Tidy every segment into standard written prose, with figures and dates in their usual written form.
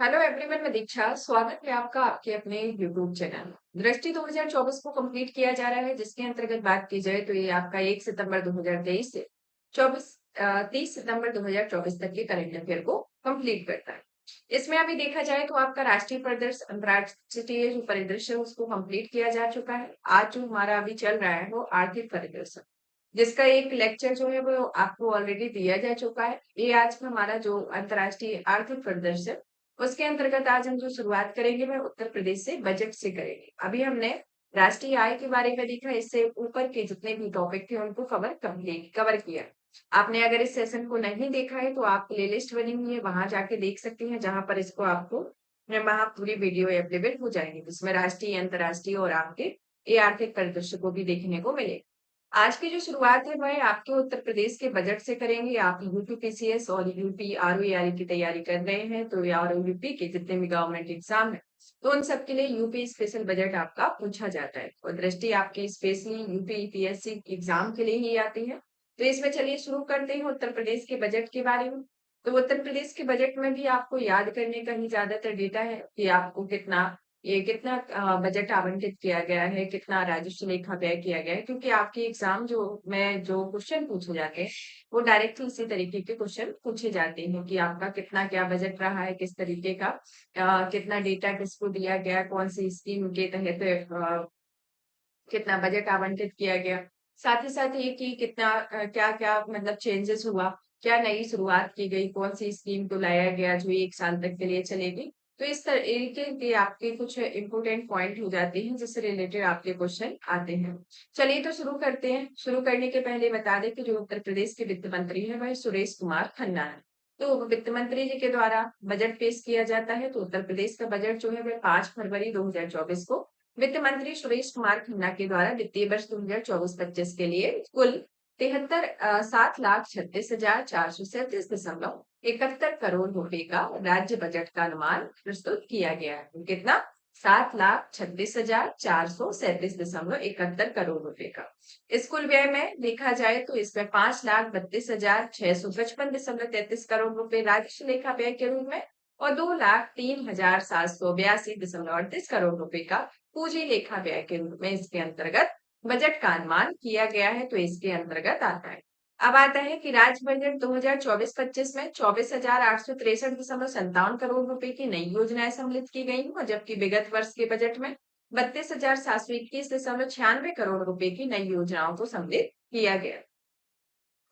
Hello everyone, मैं दीक्षा। स्वागत है आपका आपके अपने यूट्यूब चैनल दृष्टि 2024 को कंप्लीट किया जा रहा है, जिसके अंतर्गत बात की जाए तो ये आपका 1 सितंबर 2023 से 30 सितंबर 2024 तक के करंट अफेयर को कंप्लीट करता है। इसमें अभी देखा जाए तो आपका राष्ट्रीय परिदृश्य, अंतर्राष्ट्रीय जो परिदृश्य है उसको कंप्लीट किया जा चुका है। आज जो हमारा अभी चल रहा है वो आर्थिक परिदृश्य, जिसका एक लेक्चर जो है वो आपको ऑलरेडी दिया जा चुका है। ये आज का हमारा जो अंतर्राष्ट्रीय आर्थिक परिदृश्य, उसके अंतर्गत आज हम जो शुरुआत करेंगे वह उत्तर प्रदेश से बजट से करेंगे। अभी हमने राष्ट्रीय आय के बारे में देखा, इससे ऊपर के जितने भी टॉपिक थे उनको कवर किया। आपने अगर इस सेशन को नहीं देखा है तो आप प्लेलिस्ट बनी हुई है, वहां जाके देख सकते हैं, जहां पर इसको आपको वहां पूरी वीडियो अवेलेबल हो जाएंगी, जिसमें राष्ट्रीय, अंतर्राष्ट्रीय और आपके ये आर्थिक परिदृश्य को भी देखने को मिले। आज की जो शुरुआत है वह आपके उत्तर प्रदेश के बजट से करेंगे। आप यूपी पीसीएस और यूपी आरओईआरई की तैयारी कर रहे हैं तो और यूपी के जितने भी गवर्नमेंट एग्जाम है तो उन सबके लिए यूपी स्पेशल बजट आपका पूछा जाता है, और दृष्टि आपकी स्पेशली यूपी यूपीएससी एग्जाम के लिए ही आती है। तो इसमें चलिए शुरू करते हैं उत्तर प्रदेश के बजट के बारे में। तो उत्तर प्रदेश के बजट में भी आपको याद करने का ही ज्यादातर डेटा है कि आपको कितना बजट आवंटित किया गया है, कितना राजस्व लेखा व्यय किया गया है, क्योंकि आपके एग्जाम में जो क्वेश्चन पूछे जाते हैं वो डायरेक्टली इसी तरीके के क्वेश्चन पूछे जाते हैं कि आपका कितना क्या बजट रहा है, किस तरीके का कितना डेटा किसको दिया गया, कौन सी स्कीम के तहत कितना बजट आवंटित किया गया। साथ ही साथ ये कि कितना क्या क्या मतलब चेंजेस हुआ, क्या नई शुरुआत की गई, कौन सी स्कीम को लाया गया जो 1 साल तक के लिए चलेगी। तो इस तरीके के आपके कुछ इंपोर्टेंट पॉइंट हो जाते हैं जिससे रिलेटेड आपके क्वेश्चन आते हैं। चलिए तो शुरू करते हैं। शुरू करने के पहले बता दें कि जो उत्तर प्रदेश के वित्त मंत्री है वह सुरेश कुमार खन्ना है। तो वित्त मंत्री जी के द्वारा बजट पेश किया जाता है। तो उत्तर प्रदेश का बजट जो है वह 5 फरवरी 2024 को वित्त मंत्री सुरेश कुमार खन्ना के द्वारा वित्तीय वर्ष 2024-25 के लिए कुल 7,36,437.71 रुपए का राज्य बजट का अनुमान प्रस्तुत किया गया है। कितना? 7,36,437.71 रुपए का। इस कुल व्यय में देखा जाए तो इसमें 5,32,655.33 करोड़ राजस्व लेखा व्यय के रूप में और 2,03,782.38 करोड़ रुपए का पूंजी लेखा व्यय के रूप में इसके अंतर्गत बजट का अनुमान किया गया है। तो इसके अंतर्गत आता है। अब आता है कि राज्य बजट 2024-25 में 24,863.57 करोड़ रुपए की नई योजनाएं सम्मिलित की गई हैं, और जबकि विगत वर्ष के बजट में 32,721.96 करोड़ रुपए की नई योजनाओं को सम्मिलित किया गया।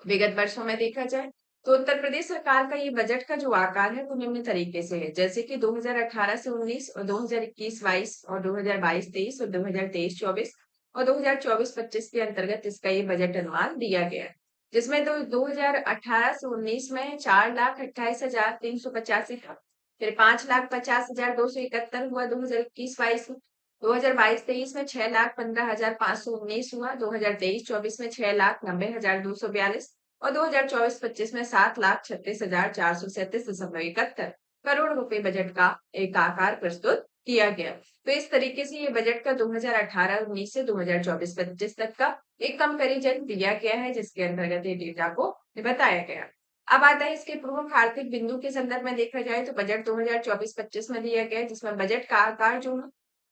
विगत वर्षों में देखा जाए तो उत्तर प्रदेश सरकार का ये बजट का जो आकार है वो निम्न तरीके से है, जैसे कि 2018 से 19 और 2021-22 और 2022-23 और 2023-24 और 2024-25 के अंतर्गत इसका ये बजट अनुमान दिया गया है। जिसमें तो 2018 से 19 में 4,28,385 था, फिर 5,50,271 हुआ 2021-22 में, 2022-23 में 6,15,519 हुआ, 2023-24 में 6,90,242 और 2024-25 में 7,36,437.71 करोड़ रुपए बजट का एक आकार प्रस्तुत किया गया। तो इस तरीके से ये बजट का 2018-19 से 2024-25 तक का एक कंपैरिजन दिया गया है, जिसके अंतर्गत ये डेटा को बताया गया। अब आता है इसके प्रमुख आर्थिक बिंदु के संदर्भ में देखा जाए तो बजट 2024-25 में दिया गया है, जिसमें बजट का आकार जो है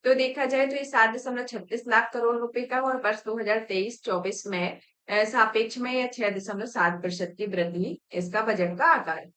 तो देखा जाए तो ये 7,36 लाख करोड़ रुपए का, और वर्ष 2023-24 में सापेक्ष में यह 6.7% की वृद्धि इसका बजट का आकार है।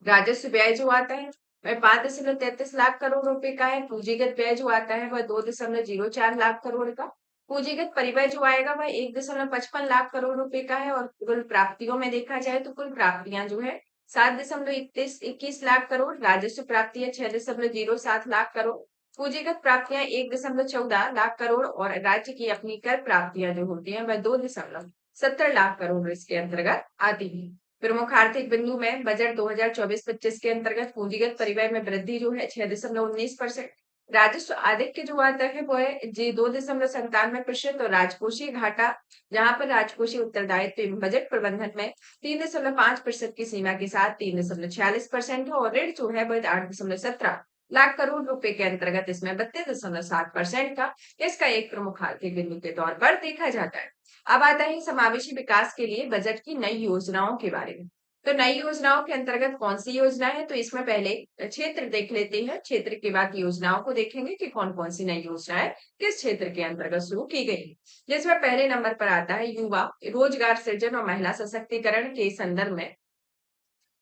राजस्व व्यय जो आता है वह 5,33 लाख करोड़ रुपए का है। पूंजीगत व्यय जो आता है वह 2,04 लाख करोड़ का। पूंजीगत परिव्यय जो आएगा वह 1,55 लाख करोड़ रुपए का है, और कुल प्राप्तियों में देखा जाए तो कुल प्राप्तियां जो है 7,21 लाख करोड़, राजस्व प्राप्ति है 6,07 लाख करोड़, पूंजीगत प्राप्तियां 1,14 लाख करोड़ और राज्य की अपनी कर प्राप्तियां जो होती हैं वह 2,70 लाख करोड़ इसके अंतर्गत आती है। प्रमुख आर्थिक बिंदु में बजट 2024-25 के अंतर्गत पूंजीगत परिव्यय में वृद्धि जो है 6.19%, राजस्व आधिक्य जो आता है वो है जी 2.97% और राजकोषीय घाटा, जहां पर राजकोषीय उत्तरदायित्व एवं बजट प्रबंधन में 3.5% की सीमा के साथ 3.46% है, और ऋण जो है वह 8.17 लाख करोड़ रुपए के अंतर्गत इसमें 32.7% का इसका एक प्रमुख आर्थिक बिंदु के तौर पर देखा जाता है। अब आता है समावेशी विकास के लिए बजट की नई योजनाओं के बारे में। तो नई योजनाओं के अंतर्गत कौन सी योजना है, तो इसमें पहले क्षेत्र देख लेते हैं। क्षेत्र के बाद योजनाओं को देखेंगे कि कौन कौन सी नई योजना है किस क्षेत्र के अंतर्गत शुरू की गई। जिसमें पहले नंबर पर आता है युवा रोजगार सृजन और महिला सशक्तिकरण के संदर्भ में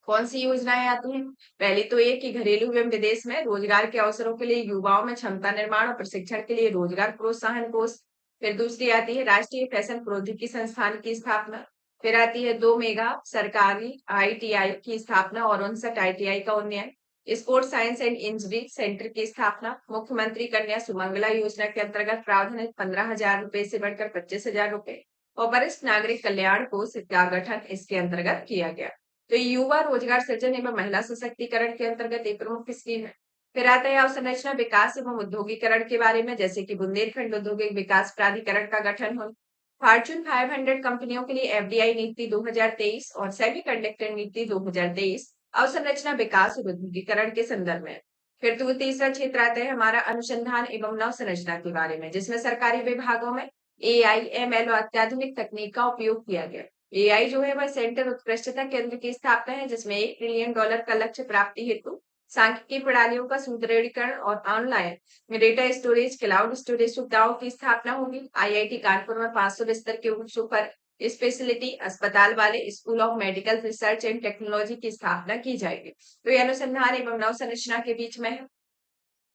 कौन सी योजनाएं आती हैं। पहली तो ये कि घरेलू एवं विदेश में रोजगार के अवसरों के लिए युवाओं में क्षमता निर्माण और प्रशिक्षण के लिए रोजगार प्रोत्साहन कोष। फिर दूसरी आती है राष्ट्रीय फैशन प्रौद्योगिकी संस्थान की स्थापना। फिर आती है 2 मेगा सरकारी आईटीआई की स्थापना और 59 आईटीआई का उन्नयन। Sports science and engineering centre की स्थापना। मुख्यमंत्री कन्या सुमंगला योजना के अंतर्गत प्रावधान है 15,000 रुपए से बढ़कर 25,000 रुपए और वरिष्ठ नागरिक कल्याण कोष का गठन इसके अंतर्गत किया गया। तो युवा रोजगार सृजन एवं महिला सशक्तिकरण के अंतर्गत एक प्रमुख स्कीम है। फिर आता है अवसंरचना विकास एवं उद्योगीकरण के बारे में, जैसे कि बुंदेलखंड औद्योगिक विकास प्राधिकरण का गठन हो। फॉर्च्यून 500 कंपनियों के लिए एफडीआई नीति 2023 और सेमीकंडक्टर नीति 2023 अवसंरचना विकास और उद्योगीकरण के संदर्भ में। फिर तो तीसरा क्षेत्र आता है हमारा अनुसंधान एवं नवसंरचना के बारे में, जिसमें सरकारी विभागों में एआई एमएल और अत्याधुनिक तकनीक का उपयोग किया गया। एआई जो है वह सेंटर उत्कृष्टता केंद्र की स्थापना है, जिसमें $1 ट्रिलियन का लक्ष्य प्राप्ति हेतु सांख्यिकी प्रणालियों का सुदृढ़ीकरण और online data storage cloud storage सुविधाओं की स्थापना होगी। आईआईटी कानपुर में 500 बिस्तर के उच्च सुपर स्पेशलिटी अस्पताल वाले school of medical research and technology की स्थापना की जाएगी। तो ये अनुसंधान एवं नवसंरचना के बीच में है।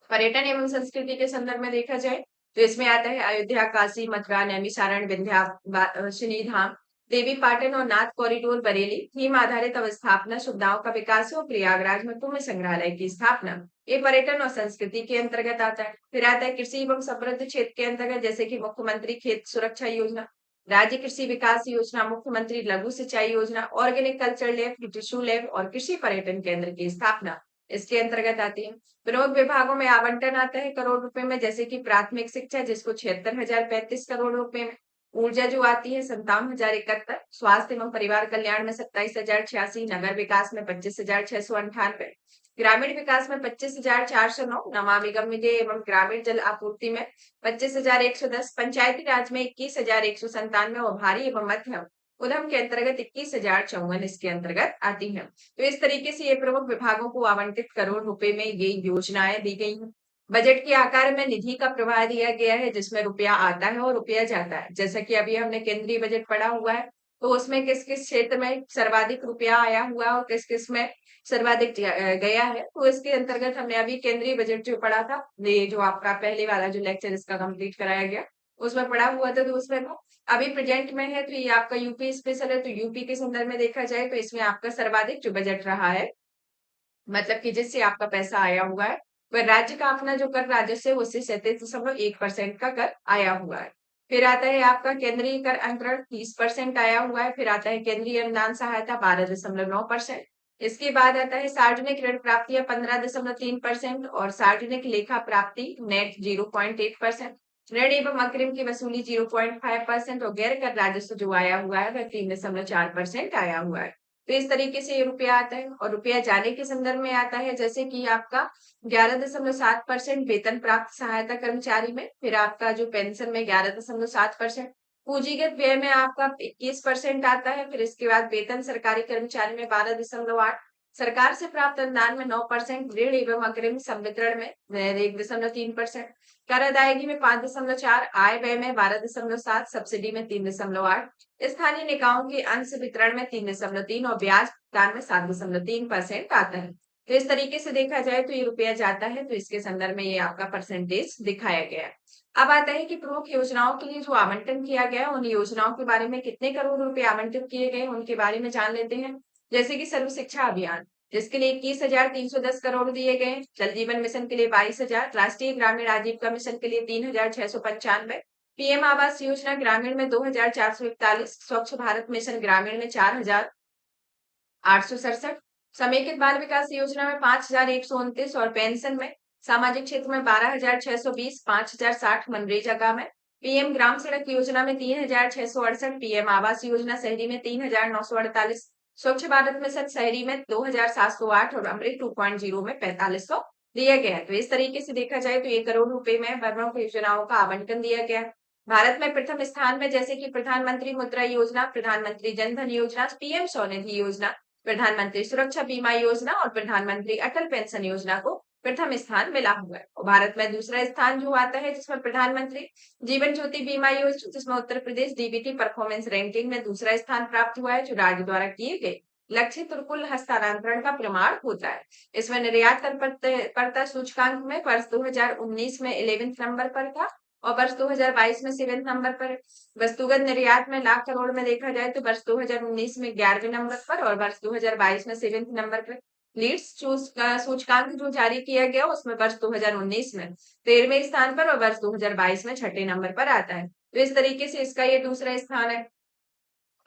पर्यटन एवं संस्कृति के संदर्भ में देखा जाए तो इसमें आता है अयोध्या, काशी, मथुरा, नैमिषारण्य, विंध्यावासिनी धाम, देवी पाटन और नाथ कॉरिडोर बरेली, थीम आधारित अवस्थापना सुविधाओं का विकास और प्रयागराज में कुंभ संग्रहालय की स्थापना। ये पर्यटन और संस्कृति के अंतर्गत आता है। फिर आता है कृषि एवं समृद्ध क्षेत्र के अंतर्गत, जैसे कि मुख्यमंत्री खेत सुरक्षा योजना, राज्य कृषि विकास योजना, मुख्यमंत्री लघु सिंचाई योजना, organic culture lab, tissue lab और कृषि पर्यटन केंद्र की स्थापना इसके अंतर्गत आती है। प्रमुख विभागों में आवंटन आता है करोड़ रुपए में, जैसे कि प्राथमिक शिक्षा जिसको 76,035 करोड़ रुपए में, ऊर्जा जो आती है 57,071, स्वास्थ्य एवं परिवार कल्याण में 27,086, नगर विकास में 25,698, ग्रामीण विकास में 25,409, नमामि गंगे एवं ग्रामीण जल आपूर्ति में 25,110, पंचायती राज में 21,197 और भारी एवं मध्यम उद्यम के अंतर्गत 21,054 इसके अंतर्गत आती है। तो इस तरीके से ये प्रमुख विभागों को आवंटित करोड़ रुपए में ये योजनाएं दी गई हैं। बजट के आकार में निधि का प्रवाह दिया गया है, जिसमें रुपया आता है और रुपया जाता है। जैसा कि अभी हमने केंद्रीय बजट पढ़ा हुआ है, तो उसमें किस किस क्षेत्र में सर्वाधिक रुपया आया हुआ है और किस किस में सर्वाधिक गया है। तो इसके अंतर्गत हमने अभी केंद्रीय बजट जो पढ़ा था, ये जो आपका पहले वाला जो लेक्चर इसका कंप्लीट कराया गया उसमें पढ़ा हुआ था। तो उसमें तो अभी प्रेजेंट में है, तो ये आपका यूपी स्पेशल है। तो यूपी के संदर्भ में देखा जाए तो इसमें आपका सर्वाधिक जो बजट रहा है, मतलब कि जिससे आपका पैसा आया हुआ है, वह राज्य का अपना जो कर राजस्व है उससे 37.1% का कर आया हुआ है। फिर आता है आपका केंद्रीय कर अंतरण 30% आया हुआ है। फिर आता है केंद्रीय अनुदान सहायता 12.9%। इसके बाद आता है सार्वजनिक ऋण प्राप्तियां 15.3% और सार्वजनिक लेखा प्राप्ति नेट 0.8%। ऋण एवं अग्रिम की वसूली 0.5% और गैर कर राजस्व जो आया हुआ है वह 3.4% आया हुआ है। तो इस तरीके से ये रुपया आता है। और रुपया जाने के संदर्भ में आता है, जैसे कि आपका 11.7% वेतन प्राप्त सहायता कर्मचारी में, फिर आपका जो पेंशन में 11.7%, पूंजीगत व्यय में आपका 21% आता है। फिर इसके बाद वेतन सरकारी कर्मचारी में 12.8, सरकार से प्राप्त अनुदान में 9%, ऋण एवं अग्रिम संवितरण में 1.3%, कर अदायगी में 5.4, आय व्यय में 12.7, सब्सिडी में 3.8, स्थानीय निकायों के अंश वितरण में 3.3 और ब्याज भुगतान में 7.3% आता है। तो इस तरीके से देखा जाए तो ये रुपया जाता है, तो इसके संदर्भ में ये आपका परसेंटेज दिखाया गया है। अब आता है कि प्रमुख योजनाओं के लिए जो आवंटन किया गया है, उन योजनाओं के बारे में कितने करोड़ रुपए आवंटित किए गए उनके बारे में जान लेते हैं। जैसे कि सर्व शिक्षा अभियान, जिसके लिए 21,310 करोड़ दिए गए, जल जीवन मिशन के लिए 22,000, राष्ट्रीय ग्रामीण आजीविका मिशन के लिए 3,695, पीएम आवास योजना ग्रामीण में 2,441, स्वच्छ भारत मिशन ग्रामीण में 4,867, समेकित बाल विकास योजना में 5,129 और पेंशन में सामाजिक क्षेत्र में 12,620, 5,060 मनरेगा का में, पीएम ग्राम सड़क योजना में 3,668, पीएम आवास योजना शहरी में 3,948, स्वच्छ भारत मिशन शहरी में 2,708 और अमृत 2.0 में 4,500 दिया गया है। तो इस तरीके से देखा जाए तो 1 करोड़ रुपए में प्रमुख योजनाओं का आवंटन दिया गया है। भारत में प्रथम स्थान में जैसे कि प्रधानमंत्री मुद्रा योजना, प्रधानमंत्री जन धन योजना, पीएम स्वनिधि योजना, प्रधानमंत्री सुरक्षा बीमा योजना और प्रधानमंत्री अटल पेंशन योजना को प्रथम स्थान मिला हुआ है। और भारत में दूसरा स्थान जो आता है जिसमें प्रधानमंत्री जीवन ज्योति बीमा योजना, जिसमें Uttar Pradesh DBT performance ranking में दूसरा स्थान प्राप्त हुआ है, जो राज्य द्वारा किए गए लक्षित और कुल हस्तांतरण का प्रमाण होता है। इसमें निर्यात तत्परता सूचकांक में वर्ष 2019 में 11वें नंबर पर था और वर्ष 2022 में 7वें नंबर पर। वस्तुगत निर्यात में लाख करोड़ में देखा जाए तो वर्ष 2019 में 11वें नंबर पर और वर्ष 2022 में 7वें नंबर पर। लीड्स सूचकांक जो जारी किया गया उसमें वर्ष 2019 में 13वें स्थान पर और वर्ष 2022 में 6ठे नंबर पर आता है। तो इस तरीके से इसका ये दूसरा स्थान है।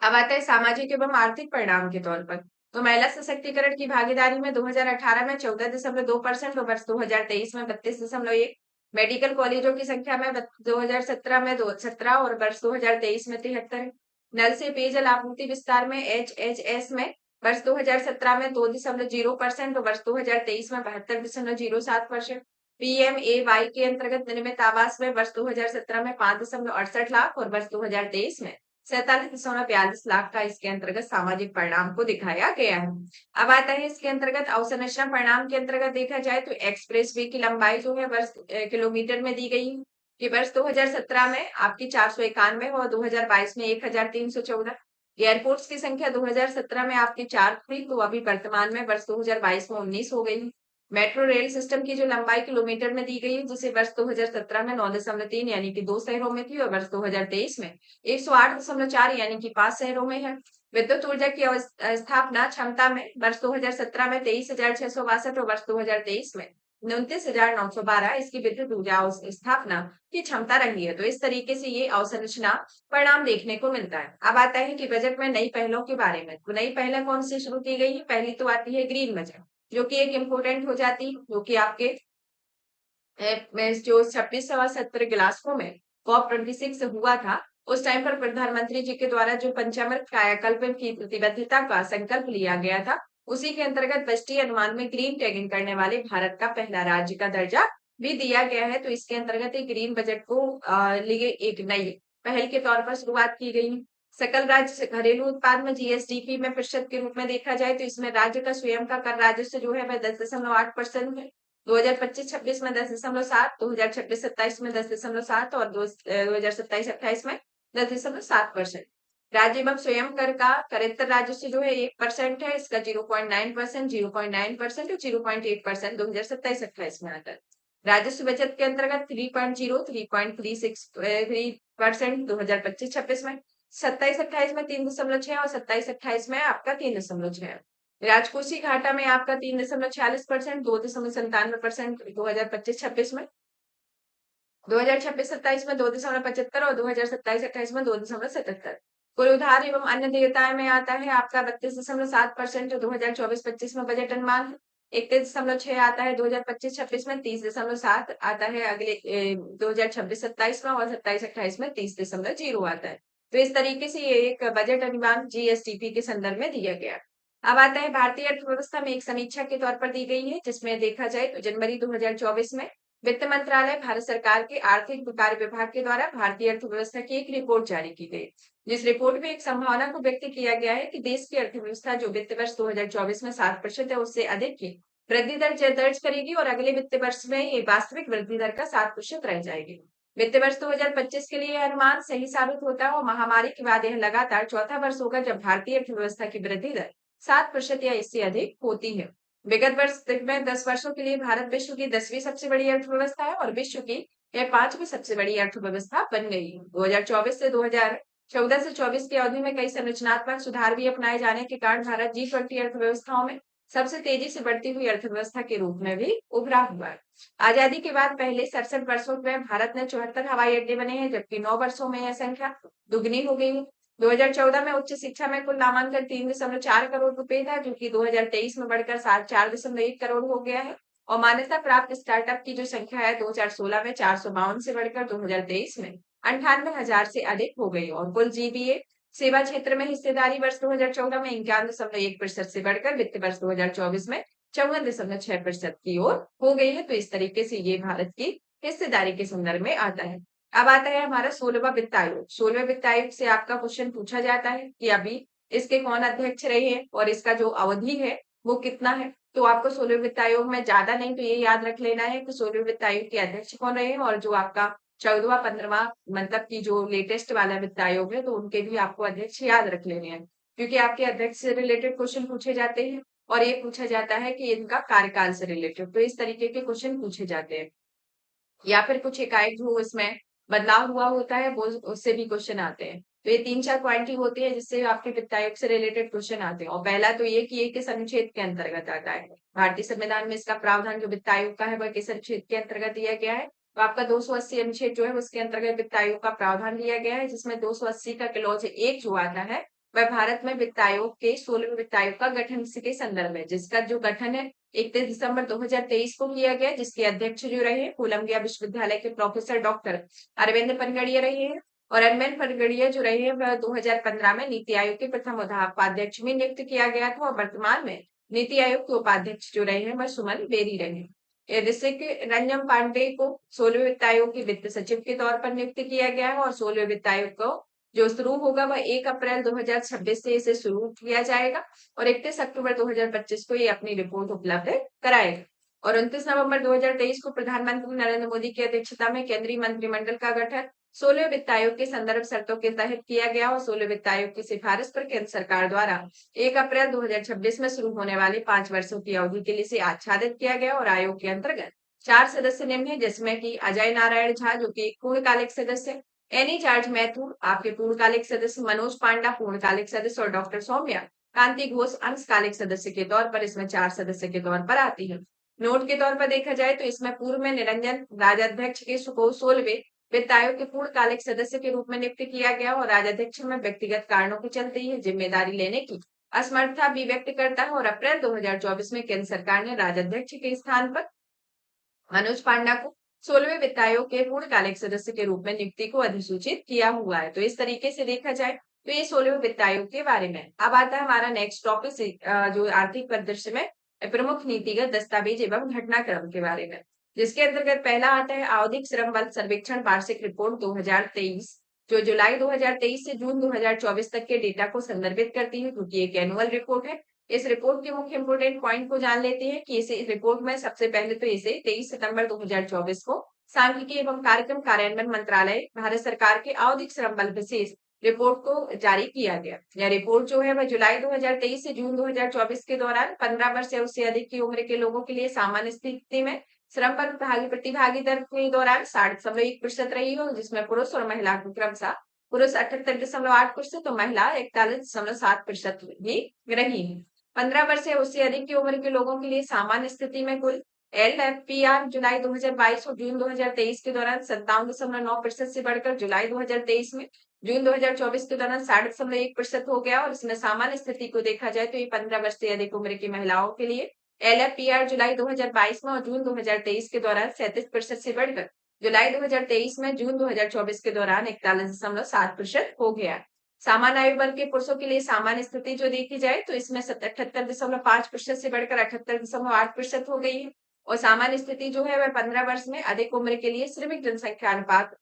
अब आता है सामाजिक एवं आर्थिक परिणाम के तौर पर। तो महिला सशक्तिकरण की भागीदारी में 2018 में 14.2% और वर्ष 2023 में 32.1। मेडिकल कॉलेजों की संख्या में 2017 में 17 और वर्ष 2023 में 73। नल से पेयजल आपूर्ति विस्तार में HHS में वर्ष 2017 में 2.0% और वर्ष 2023 में 72.07%। PMAY के अंतर्गत निर्मित आवास में वर्ष 2017 में 5.68 लाख और वर्ष 2023 में 47.42 लाख का इसके अंतर्गत सामाजिक परिणाम को दिखाया गया है। अब आता है इसके अंतर्गत अवसंरचना परिणाम के अंतर्गत देखा जाए तो एक्सप्रेस वे की लंबाई जो है वर्ष किलोमीटर में दी गई है कि वर्ष 2017 में आपकी 491 और 2022 में 1314। एयरपोर्ट्स की संख्या 2017 में आपकी 4 थी, तो अभी वर्तमान में वर्ष 2022 में 19 हो गई। मेट्रो रेल सिस्टम की जो लंबाई किलोमीटर में दी गई है, जिसे वर्ष 2017 में 9.3 यानी कि 2 शहरों में थी और वर्ष 2023 में 108.4 यानी कि 5 शहरों में है। विद्युत ऊर्जा की स्थापना क्षमता में वर्ष 2017 में 23,662 और वर्ष 2023 में 29,912 इसकी विद्युत ऊर्जा स्थापना की क्षमता रही है। तो इस तरीके से ये अवसंरचना परिणाम देखने को मिलता है। अब आता है कि बजट में नई पहलों के बारे में। तो नई पहलें कौन सी शुरू की गई है? पहली तो आती है ग्रीन बजट, जो कि एक इम्पोर्टेंट हो जाती है, जो कि आपके जो 26वां सत्र ग्लासगो में COP26 हुआ था, उस टाइम पर प्रधानमंत्री जी के द्वारा जो पंचामृत कायाकल्प की प्रतिबद्धता का संकल्प लिया गया था, उसी के अंतर्गत बजटीय अनुमान में ग्रीन टैगिंग करने वाले भारत का पहला राज्य का दर्जा भी दिया गया है। तो इसके अंतर्गत एक ग्रीन बजट को लिए एक नई पहल के तौर पर शुरुआत की गई। सकल राज्य घरेलू उत्पाद में GSDP में प्रतिशत के रूप में देखा जाए तो इसमें राज्य का स्वयं का कर राजस्व जो है वह 10.8% है। 2025-26 में 10.7, 2026-27 में 10.7 और 2027-28 में 10.7%। राज्य एवं स्वयं कर का करेत्तर राजस्व जो है 1% है, इसका 0.9%, 0.9% और 0.8% 2027-28 में आता है। राजस्व बचत के अंतर्गत 3.0, 3.36% 2025-26 में, 27-28 में 3.6 और 27-28 में आपका 3.6। राजकोषीय घाटा में आपका 3.46%, 2.97% 2025-26 में, 2026-27 में 2.75 और 2027-28 में 2.77। कुल उधार एवं अन्य देयताएं में आता है आपका 32.7% 2024-25 में बजट अनुमान है। 31.6 आता है 2025-26 में, 30.7 आता है अगले 2026-27 में और 27-28 में 30.0 आता है। तो इस तरीके से ये एक बजट अनुमान GSDP के संदर्भ में दिया गया। अब आता है भारतीय अर्थव्यवस्था में एक समीक्षा के तौर पर दी गई है, जिसमें देखा जाए तो जनवरी 2024 में वित्त मंत्रालय भारत सरकार के आर्थिक कार्य विभाग के द्वारा भारतीय अर्थव्यवस्था की एक रिपोर्ट जारी की गई, जिस रिपोर्ट में एक संभावना को व्यक्त किया गया है कि देश की अर्थव्यवस्था जो वित्त वर्ष 2024 में 7% है, उससे अधिक की वृद्धि दर दर्ज करेगी और अगले वित्त वर्ष में ये वास्तविक वृद्धि दर का 7% रह जाएगी। वित्त वर्ष 2025 के लिए अनुमान सही साबित होता है और महामारी के बाद यह लगातार चौथा वर्ष होगा जब भारतीय अर्थव्यवस्था की वृद्धि दर 7% या इससे अधिक होती है। विगत वर्ष में 10 वर्षों के लिए भारत विश्व की 10वीं सबसे बड़ी अर्थव्यवस्था है और विश्व की यह 5वीं सबसे बड़ी अर्थव्यवस्था बन गई। 2014 से 24 की अवधि में कई संरचनात्मक सुधार भी अपनाए जाने के कारण भारत G20 अर्थव्यवस्थाओं में सबसे तेजी से बढ़ती हुई अर्थव्यवस्था के रूप में भी उभरा हुआ है। आजादी के बाद पहले 67 वर्षों में भारत ने 74 हवाई अड्डे बने हैं, जबकि 9 वर्षों में यह संख्या दुगनी हो गई है। 2014 में उच्च शिक्षा में कुल नामांकन 3.4 करोड़ रुपए था, जो कि 2023 में बढ़कर 4.1 करोड़ हो गया है। और मान्यता प्राप्त स्टार्टअप की जो संख्या है 2016 में 452 से बढ़कर 2023 में 98,000 से अधिक हो गई। और कुल GBA सेवा क्षेत्र में हिस्सेदारी वर्ष 2014 में 91.1% से बढ़कर वित्त वर्ष 2024 में 54.6% की ओर हो गई है। तो इस तरीके से ये भारत की हिस्सेदारी के संदर्भ में आता है। अब आता है हमारा 16वां वित्त आयोग। 16वें वित्त आयोग से आपका क्वेश्चन पूछा जाता है कि अभी इसके कौन अध्यक्ष रहे हैं और इसका जो अवधि है वो कितना है। तो आपको 16वें वित्त आयोग में ज्यादा नहीं तो ये याद रख लेना है कि 16वें वित्त आयोग के अध्यक्ष कौन रहे हैं, और जो आपका 14वां 15वां मतलब की जो लेटेस्ट वाला वित्त आयोग है तो उनके भी आपको अध्यक्ष याद रख लेने हैं, क्योंकि आपके अध्यक्ष से रिलेटेड क्वेश्चन पूछे जाते हैं और ये पूछा जाता है कि इनका कार्यकाल से रिलेटेड, तो इस तरीके के क्वेश्चन पूछे जाते हैं। या फिर कुछ एकाएक जो इसमें बदलाव हुआ होता है वो उससे भी क्वेश्चन आते हैं। तो ये 3-4 पॉइंट ही होते हैं जिससे आपके वित्त आयोग से रिलेटेड क्वेश्चन आते हैं। और पहला तो ये कि ये किस अनुच्छेद के अंतर्गत आता है। भारतीय संविधान में इसका प्रावधान जो वित्त आयोग का है वह किस अनुच्छेद के अंतर्गत दिया गया है। तो आपका 280 अनुच्छेद जो है उसके अंतर्गत वित्त आयोग का प्रावधान दिया गया है, जिसमें 280 का क्लॉज 1 जो आता है वह भारत में वित्त आयोग के 16वें वित्त आयोग का गठन के संदर्भ में, जिसका जो गठन है 31 दिसंबर 2023 को किया गया, जिसके अध्यक्ष जो रहे कोलंबिया विश्वविद्यालय के प्रोफेसर डॉक्टर अरविंद पनगड़िया रहे हैं। और अरविंद पनगड़िया जो रहे हैं वह 2015 में नीति आयोग के प्रथम उपाध्यक्ष में नियुक्त किया गया था, और वर्तमान में नीति आयोग के उपाध्यक्ष जो रहे हैं वह सुमन बेरी रहे हैं। जिससे कि रंजन पांडे को 16वें वित्त आयोग के वित्त सचिव के तौर पर नियुक्त किया गया है, और 16वें वित्त आयोग को जो शुरू होगा वह 1 अप्रैल 2026 से इसे शुरू किया जाएगा, और 31 अक्टूबर 2025 को ये अपनी रिपोर्ट उपलब्ध कराएगा। और 29 नवंबर 2023 को प्रधानमंत्री नरेंद्र मोदी की अध्यक्षता में केंद्रीय मंत्रिमंडल का गठन 16वें वित्त आयोग के संदर्भ शर्तों के तहत किया गया, और 16वें वित्त आयोग की सिफारिश पर केंद्र सरकार द्वारा 1 अप्रैल 2026 में शुरू होने वाली 5 वर्षों की अवधि के लिए इसे आच्छादित किया गया। और आयोग के अंतर्गत 4 सदस्य निम्न है, जिसमें कि अजय नारायण झा जो कि पूर्णकालिक सदस्य, एनी जॉर्ज मैथुर आपके पूर्णकालिक सदस्य, मनोज पांडा पूर्णकालिक सदस्य, और डॉक्टर सौम्या कांति घोष अंशकालिक सदस्य के तौर पर इसमें 4 सदस्य के तौर पर आती है। नोट के तौर पर देखा जाए तो इसमें पूर्व में निरंजन राजाध्यक्ष के को 16वें वित्त आयोग के पूर्णकालिक सदस्य के रूप में नियुक्त किया गया, और राजाध्यक्ष में व्यक्तिगत कारणों के चलते ही जिम्मेदारी लेने की असमर्थता भी व्यक्त करता है। और अप्रैल 2024 में केंद्र सरकार ने राजाध्यक्ष के स्थान पर मनोज पांडा को 16वें वित्त आयोग के पूर्णकालिक सदस्य के रूप में नियुक्ति को अधिसूचित किया हुआ है। तो इस तरीके से देखा जाए तो ये 16वें वित्त आयोग के बारे में। अब आता है हमारा नेक्स्ट टॉपिक जो आर्थिक परिदृश्य में प्रमुख नीतिगत दस्तावेज एवं घटनाक्रम के बारे में, जिसके अंतर्गत पहला आता है आवधिक श्रम बल सर्वेक्षण वार्षिक रिपोर्ट 2023, जो जुलाई 2023 से जून 2024 तक के डेटा को संदर्भित करती है, क्योंकि एक एनुअल रिपोर्ट है। इस रिपोर्ट के मुख्य इंपोर्टेंट पॉइंट को जान लेते हैं कि इस रिपोर्ट में सबसे पहले तो इसे 23 सितंबर 2024 को सांख्यिकी एवं कार्यक्रम कार्यान्वयन मंत्रालय भारत सरकार के आवधिक श्रम बल विशेष रिपोर्ट को जारी किया गया। यह रिपोर्ट जो है वह जुलाई 2023 से जून 2024 के दौरान 15 वर्ष या उससे अधिक की उम्र के लोगों के लिए सामान्य स्थिति में श्रम पर प्रतिभागी दर के दौरान 60.1% रही हो, जिसमें पुरुष और महिला को क्रमशः पुरुष 78.8% और महिला 41.7% भी रही है। 15 वर्ष या उससे अधिक की उम्र के लोगों के लिए सामान्य स्थिति में कुल LFPR जुलाई 2022 और जून 2023 के दौरान 57.9% से बढ़कर जुलाई 2023 में जून 2024 के दौरान 60.1% हो गया। और इसमें सामान्य स्थिति को देखा जाए तो ये 15 वर्ष से अधिक उम्र की महिलाओं के लिए LFPR जुलाई 2022 में और जून 2023 के दौरान 37% से बढ़कर जुलाई 2023 में जून 2024 के दौरान 41.7% हो गया। सामान्य आयु वर्ग के पुरुषों के लिए सामान्य स्थिति जो देखी जाए तो इसमें 78.5% से बढ़कर 78.8% हो गई है। और सामान्य स्थिति जो है वह 15 वर्ष में अधिक उम्र के लिए श्रमिक जनसंख्या अनुपात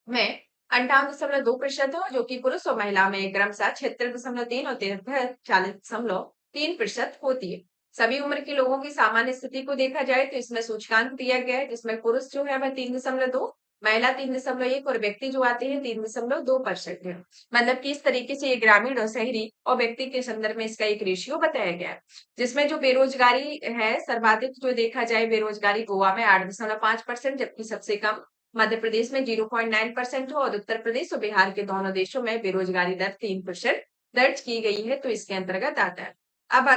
में 58.2% है, जो कि पुरुष और महिला में क्रमशः 76.3 और 40.3% होती है। सभी उम्र के लोगों की सामान्य स्थिति को देखा जाए तो इसमें सूचकांक दिया गया है, जिसमें पुरुष जो है वह 3.2, महिला 3.1 और व्यक्ति जो आते हैं 3.2% है। मतलब कि इस तरीके से ये ग्रामीण और शहरी और व्यक्ति के संदर्भ में इसका एक रेशियो बताया गया है। जिसमें जो बेरोजगारी है सर्वाधिक जो देखा जाए बेरोजगारी गोवा में 8.5%, जबकि सबसे कम मध्य प्रदेश में 0.9% हो, और उत्तर प्रदेश और बिहार के दोनों देशों में बेरोजगारी दर 3% दर्ज की गई है। तो इसके अंतर्गत आता है। अब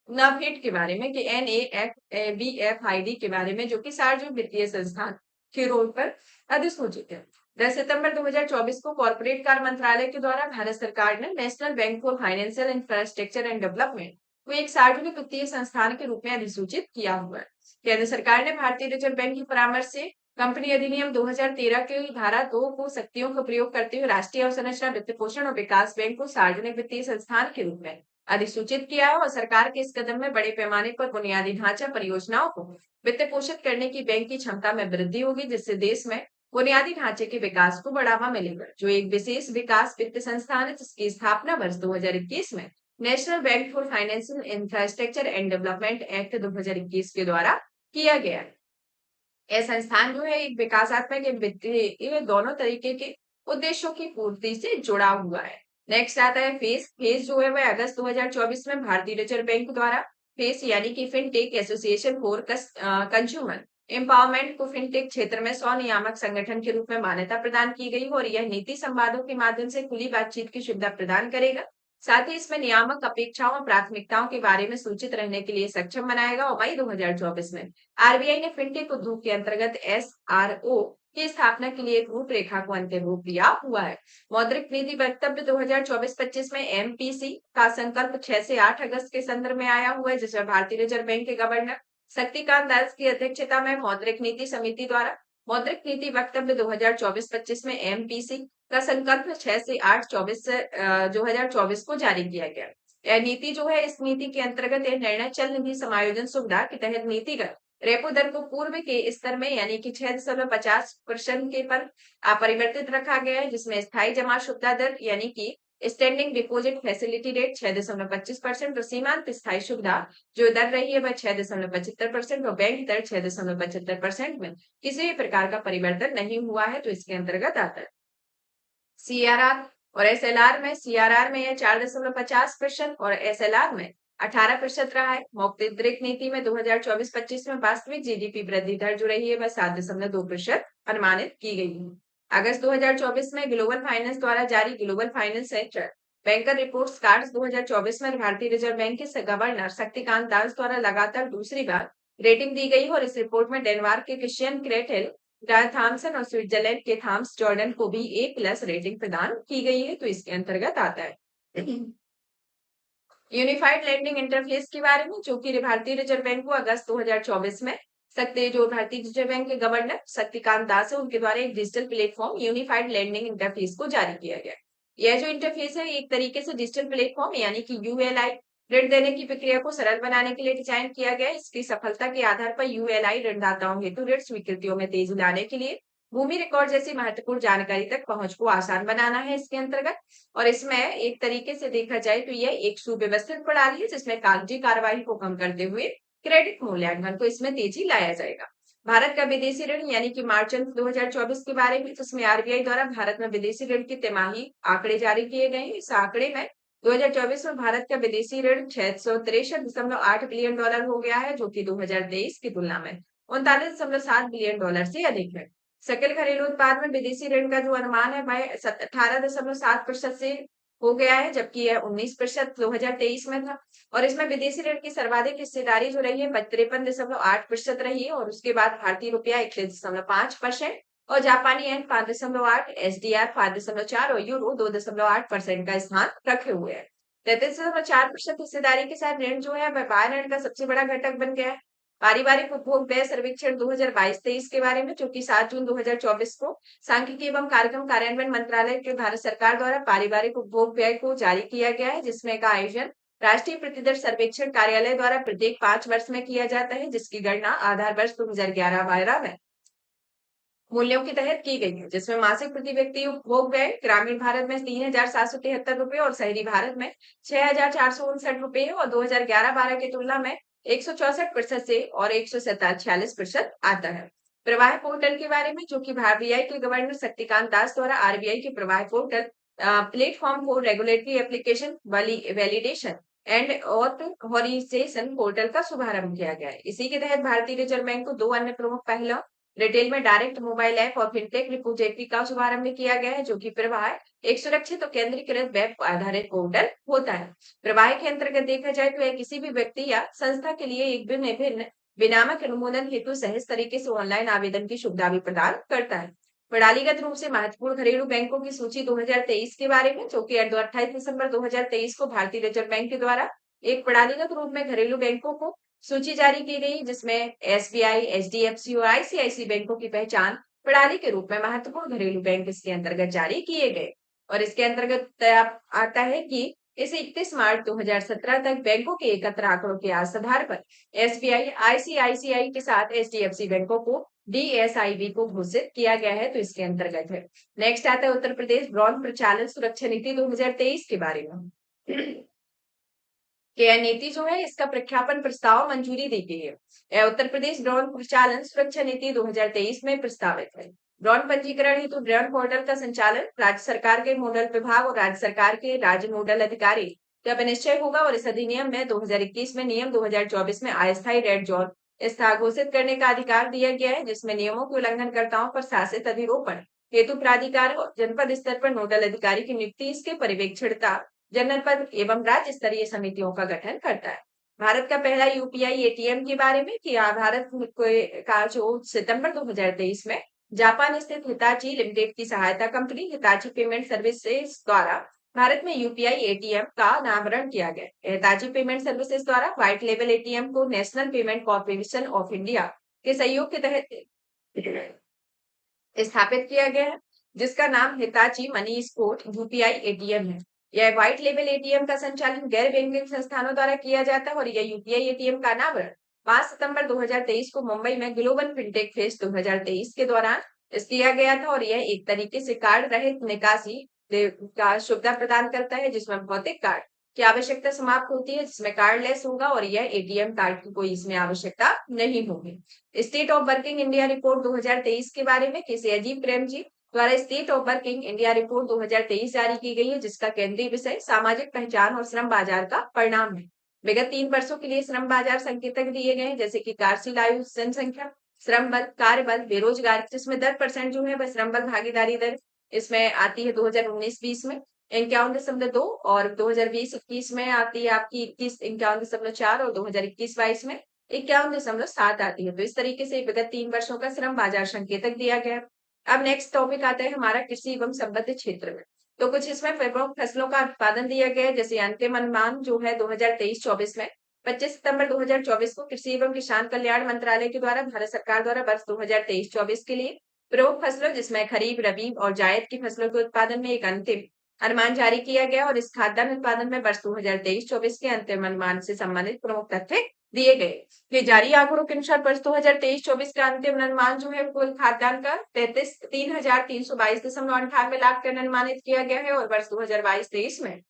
नाफेड के बारे में कि NAFBFID के बारे में, जो कि सार्वजनिक वित्तीय संस्थान के रोल पर अधिसूचित है। 10 सितंबर 2024 को कॉर्पोरेट कार्य मंत्रालय के द्वारा भारत सरकार ने national bank for financial infrastructure and development को एक सार्वजनिक वित्तीय संस्थान के रूप में अधिसूचित किया हुआ है। केंद्र सरकार ने भारतीय रिजर्व बैंक की परामर्श से कंपनी अधिनियम 2013 के धारा 2 को शक्तियों का प्रयोग करते हुए राष्ट्रीय अवसंरचना वित्त पोषण और विकास बैंक को सार्वजनिक वित्तीय संस्थान के रूप में अधिसूचित किया है। और सरकार के इस कदम में बड़े पैमाने पर बुनियादी ढांचा परियोजनाओं को वित्त पोषित करने की बैंक की क्षमता में वृद्धि होगी, जिससे देश में बुनियादी ढांचे के विकास को बढ़ावा मिलेगा, जो एक विशेष विकास वित्त संस्थान है जिसकी स्थापना वर्ष 2021 में national bank for financial infrastructure and development act 2021 के द्वारा किया गया है। यह संस्थान जो है एक विकासात्मक एवं वित्तीय दोनों तरीके के उद्देश्यों की पूर्ति से जुड़ा हुआ है। नेक्स्ट आता है फेस। फेस जो है वह अगस्त 2024 में भारतीय रिजर्व बैंक द्वारा फेस यानी कि fintech association for consumer empowerment को फिनटेक क्षेत्र में स्व नियामक संगठन के रूप में मान्यता प्रदान की गई और यह नीति संवादों के माध्यम से खुली बातचीत की सुविधा प्रदान करेगा। साथ ही इसमें नियामक अपेक्षाओं और प्राथमिकताओं के बारे में सूचित रहने के लिए सक्षम बनाएगा। और मई 2024 में आरबीआई ने फिनटेक उद्योग के अंतर्गत एसआरओ की स्थापना के लिए एक रूपरेखा को अंतिम रूप दिया हुआ है। मौद्रिक नीति वक्तव्य 2024-25 में एमपीसी का संकल्प 6 से 8 अगस्त के संदर्भ में आया हुआ है, जिसमें भारतीय रिजर्व बैंक के गवर्नर शक्तिकांत दास की अध्यक्षता में मौद्रिक नीति समिति द्वारा मौद्रिक नीति वक्तव्य 2024-25 में एमपीसी का संकल्प 6 से 8 2024 को जारी किया गया। यह नीति जो है इस नीति के अंतर्गत यह निर्णय चल निधि समायोजन सुविधा के तहत नीतिगत रेपो दर को पूर्व के स्तर में यानी कि 6.50% के पर अपरिवर्तित रखा गया है, जिसमें स्थायी जमा सुविधा दर यानी कि स्टैंडिंग डिपॉजिट फैसिलिटी रेट 6.25% और सीमांत स्थायी सुविधा जो दर रही है वह 6.75% और बैंक दर 6.75% में किसी भी प्रकार का परिवर्तन नहीं हुआ है, तो इसके अंतर्गत आता है। सीआरआर और एसएलआर में सीआरआर में यह 4.50% और एसएलआर में 18% रहा है। मौद्रिक नीति में 2024-25 में वास्तविक जीडीपी वृद्धि दर जो रही है वह 7.2% अनुमानित की गई है। अगस्त 2024 में ग्लोबल फाइनेंस द्वारा जारी global finance sector banker reports card 2024 में भारतीय रिजर्व बैंक के गवर्नर शक्तिकांत दास द्वारा लगातार दूसरी बार रेटिंग दी गई और इस रिपोर्ट में डेनमार्क के क्रिश्चियन क्रेटेल थॉमसन और स्विट्जरलैंड के थॉम्स जॉर्डन को भी A+ रेटिंग प्रदान की गई है, तो इसके अंतर्गत आता है। यूनिफाइड लैंडिंग इंटरफेस के बारे में, जो कि भारतीय रिजर्व बैंक को अगस्त 2024 में जो भारतीय रिजर्व बैंक के गवर्नर शक्तिकांत दास है उनके द्वारा एक digital platform unified lending interface को जारी किया गया। यह जो इंटरफेस है एक तरीके से डिजिटल प्लेटफॉर्म यानी कि यूएलआई ऋण देने की प्रक्रिया को सरल बनाने के लिए डिजाइन किया गया है। इसकी सफलता के आधार पर यूएलआई ऋणदाताओं हेतु ऋण स्वीकृतियों में तेजी लाने के लिए भूमि रिकॉर्ड जैसी महत्वपूर्ण जानकारी तक पहुंच को आसान बनाना है इसके अंतर्गत। और इसमें एक तरीके से देखा जाए तो यह एक सुव्यवस्थित प्रणाली है जिसमें कागजी कार्रवाई को कम करते हुए क्रेडिट मूल्यांकन को इसमें तेजी लाया जाएगा। भारत का विदेशी ऋण यानी कि मार्च 2024 के बारे में, जिसमें आरबीआई द्वारा भारत में विदेशी ऋण की तिमाही आंकड़े जारी किए गए हैं। इस आंकड़े में 2024 में भारत का विदेशी ऋण 663.8 बिलियन डॉलर हो गया है, जो कि 2023 की तुलना में 39.7 बिलियन डॉलर से अधिक है। सकल घरेलू उत्पाद में विदेशी ऋण का जो अनुमान है वह 18.7% से हो गया है, जबकि यह 19% 2023 में था। और इसमें विदेशी ऋण की सर्वाधिक हिस्सेदारी जो रही है 53.8% रही है और उसके बाद भारतीय रुपया 31.5% और जापानी येन 5.8, एसडीआर 5.4 और यूरो 2.8% का स्थान रखे हुए है। 33.4% हिस्सेदारी के साथ ऋण जो है वह बाह्य ऋण का सबसे बड़ा घटक बन गया है। पारिवारिक उपभोग व्यय सर्वेक्षण 2022-23 के बारे में, जो कि 7 जून 2024 को सांख्यिकी एवं कार्यक्रम कार्यान्वयन मंत्रालय के भारत सरकार द्वारा पारिवारिक उपभोग व्यय को जारी किया गया है, जिसमें का आयोजन राष्ट्रीय प्रतिदर सर्वेक्षण कार्यालय द्वारा प्रत्येक 5 वर्ष में किया जाता है, जिसकी गणना आधार वर्ष 2011-12 में मूल्यों के तहत की गई है, जिसमें मासिक प्रति व्यक्ति उपभोग व्यय ग्रामीण भारत में 3,773 रुपए और शहरी भारत में 6,459 रुपए है और 2011-12 की तुलना में 164% से और 146% आता है। प्रवाह पोर्टल के बारे में, जो कि आरबीआई के गवर्नर शक्तिकांत दास द्वारा आरबीआई के Pravaah portal platform for regulatory application validation and authorisation portal का शुभारंभ किया गया है। इसी के तहत भारतीय रिजर्व बैंक को 2 अन्य प्रमुख पहलों रिटेल में डायरेक्ट मोबाइल ऐप और फिनटेक रिपोजिटरी का शुभारंभ किया गया है, जो कि प्रवाह एक सुरक्षित और केंद्रीकृत वेब आधारित पोर्टल होता है। प्रवाह के अंतर्गत देखा जाए तो यह किसी भी व्यक्ति या संस्था के लिए एक भिन्न विनामक अनुमोदन हेतु सहज तरीके से ऑनलाइन आवेदन की सुविधा भी प्रदान करता है। प्रणालीगत रूप से महत्वपूर्ण घरेलू बैंकों की सूची 2023 के बारे में, जो कि 28 दिसंबर 2023 को भारतीय रिजर्व बैंक के द्वारा एक प्रणालीगत रूप में घरेलू बैंकों को सूची जारी की गई, जिसमें एसबीआई, एचडीएफसी और आईसीआईसी बैंकों की पहचान प्रणाली के रूप में महत्वपूर्ण घरेलू बैंक इसके अंतर्गत जारी किए गए। और इसके अंतर्गत आता है कि इसे 31 मार्च 2017 तक बैंकों के एकत्र आंकड़ों के आधार पर एसबीआई, आईसीआईसीआई के साथ एचडीएफसी बैंकों को डीएसआईबी को घोषित किया गया है, तो इसके अंतर्गत है। नेक्स्ट आता है उत्तर प्रदेश ब्रॉन्ज प्रचालन सुरक्षा नीति 2023 के बारे में। यह नीति जो है इसका प्रख्यापन प्रस्ताव मंजूरी दी गई है। यह उत्तर प्रदेश ड्रोन प्रचालन सुरक्षा नीति 2023 में प्रस्तावित है। ड्रोन पंजीकरण हेतु ड्रोन पोर्टल का संचालन राज्य सरकार के नोडल विभाग और राज्य सरकार के राज्य नोडल अधिकारी जब निश्चय होगा और इस अधिनियम में 2021 में नियम 2024 में अस्थायी रेड जोन स्थान घोषित करने का अधिकार दिया गया है, जिसमें नियमों के उल्लंघनकर्ताओं पर शासित अधिरोपण हेतु प्राधिकार और जनपद स्तर पर नोडल अधिकारी की नियुक्ति, इसके पर्यवेक्षणता जनपद एवं राज्य स्तरीय समितियों का गठन करता है। भारत का पहला यूपीआई एटीएम के बारे में कि भारत का जो सितंबर 2023 में जापान स्थित हिताची लिमिटेड की सहायता कंपनी हिताची पेमेंट सर्विसेज द्वारा भारत में यूपीआई एटीएम का नामकरण किया गया। हिताची पेमेंट सर्विसेज द्वारा व्हाइट लेवल एटीएम को national payment corporation of India के सहयोग के तहत स्थापित किया गया है, जिसका नाम Hitachi money sport UPI ATM है। यह व्हाइट लेवल एटीएम का संचालन गैर बैंकिंग संस्थानों द्वारा किया जाता है और यह यूपीआई एटीएम का अनावरण 5 सितंबर 2023 को मुंबई में ग्लोबल फिनटेक फेस्ट 2023 के दौरान किया गया था और यह एक तरीके से कार्ड रहित निकासी का सुविधा प्रदान करता है, जिसमें भौतिक कार्ड की आवश्यकता समाप्त होती है, जिसमें कार्डलेस होगा और यह एटीएम कार्ड की कोई इसमें आवश्यकता नहीं होगी। State of working India report 2023 के बारे में किसी अजीब प्रेम जी द्वारा state of working India report 2023 जारी की गई है, जिसका केंद्रीय विषय सामाजिक पहचान और श्रम बाजार का परिणाम है। विगत 3 वर्षों के लिए श्रम बाजार संकेतक दिए गए हैं, जैसे कि कार्यशील आयु, जनसंख्या, श्रम बल, कार्य बल, बेरोजगारी, जिसमें 10% जो है वह श्रम बल भागीदारी दर इसमें आती है 2019-20 में 51.2 और 2020-21 में आती है आपकी 51.4 और 2021-22 में 51.7 आती है। तो इस तरीके से विगत 3 वर्षों का श्रम बाजार संकेतक दिया गया। अब नेक्स्ट टॉपिक आता है हमारा कृषि एवं संबद्ध क्षेत्र में। तो कुछ इसमें प्रमुख फसलों का उत्पादन दिया गया है, जैसे अंतिम अनुमान जो है 2023-24 में 25 सितंबर 2024 को कृषि एवं किसान कल्याण मंत्रालय के द्वारा भारत सरकार द्वारा वर्ष 2023-24 के लिए प्रमुख फसलों जिसमें खरीफ, रबी और जायद की फसलों के उत्पादन में एक अंतिम अनुमान जारी किया गया और इस खाद्यान्न उत्पादन में वर्ष 2023-24 के अंतिम अनुमान से संबंधित प्रमुख तथ्य दिए गए। ये जारी आंकड़ों के अनुसार वर्ष 2023-24 का अंतिम अनुमान जो है कुल खाद्यान्न का 3,322.98 लाख टन अनुमानित किया गया है और वर्ष 2022-23 में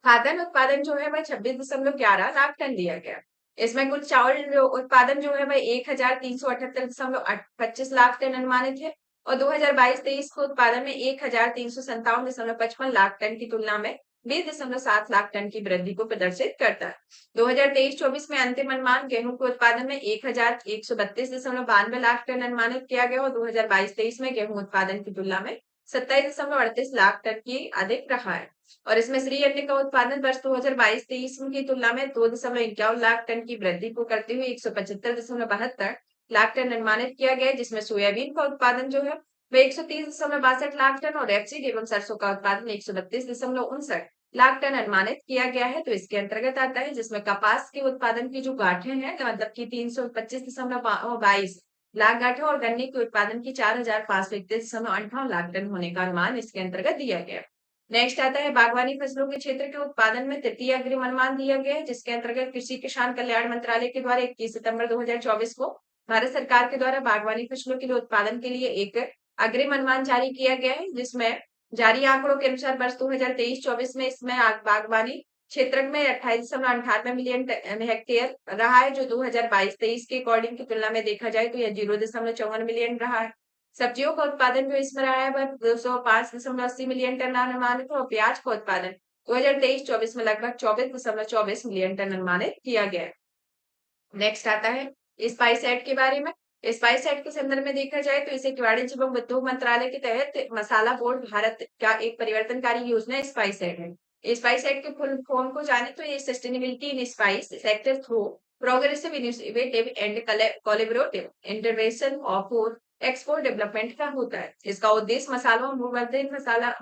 खाद्यान्न उत्पादन जो है वह 26.11 लाख टन दिया गया। इसमें कुल चावल उत्पादन जो है वह 1,378.25 लाख टन अनुमानित है और 2022-23 को उत्पादन में 1,357.55 लाख टन की तुलना में 20.7 लाख टन की वृद्धि को प्रदर्शित करता है। 2023-24 में अंतिम अनुमान गेहूं के उत्पादन में 1,132.92 लाख टन अनुमानित किया गया और 2022-23 में गेहूं उत्पादन की तुलना में 27.38 लाख टन की अधिक रहा है और इसमें श्री अन्न का उत्पादन वर्ष 2022-23 की तुलना में 2.51 लाख टन की वृद्धि को करते हुए 175.72 लाख टन अनुमानित किया गया, जिसमें सोयाबीन का उत्पादन जो है वह 130.62 लाख टन और रेपसीड एवं सरसों का उत्पादन 132.59 लाख टन अनुमानित किया गया है। तो इसके अंतर्गत आता है जिसमें कपास के उत्पादन की जो गांठें हैं मतलब की 325.22 लाख गांठें और गन्ने के उत्पादन की 4,531.58 लाख टन होने का अनुमान इसके अंतर्गत दिया गया। नेक्स्ट आता है बागवानी फसलों के क्षेत्र के उत्पादन में तृतीय अग्रिम अनुमान दिया गया है, जिसके अंतर्गत कृषि किसान कल्याण मंत्रालय के द्वारा 21 सितंबर 2024 को भारत सरकार के द्वारा बागवानी फसलों के लिए उत्पादन के लिए एक अग्रिम अनुमान जारी किया गया है, जिसमें जारी आंकड़ों के अनुसार वर्ष 2023-24 में इसमें बागवानी क्षेत्र में 28.98 मिलियन हेक्टेयर रहा है, जो 2022-23 के अकॉर्डिंग की तुलना में देखा जाए तो यह 0.54 मिलियन रहा है। सब्जियों का उत्पादन जो इसमें रहा है वह 205.80 मिलियन टन अनुमानित और प्याज का उत्पादन 2023-24 में लगभग 24.24 मिलियन टन अनुमानित किया गया है। नेक्स्ट आता है स्पाइस एक्ट के बारे में। स्पाइस एक्ट के संदर्भ में देखा जाए तो इसे वाणिज्य एवं उद्योग मंत्रालय के तहत मसाला बोर्ड भारत का एक परिवर्तनकारी योजना स्पाइस एक्ट है। स्पाइस एक्ट के फुल फॉर्म को जाने तो ये sustainability in spice sector through progressive initiative and collaborative intervention of export development का होता है। इसका उद्देश्य मसालों और मूल्यवर्धित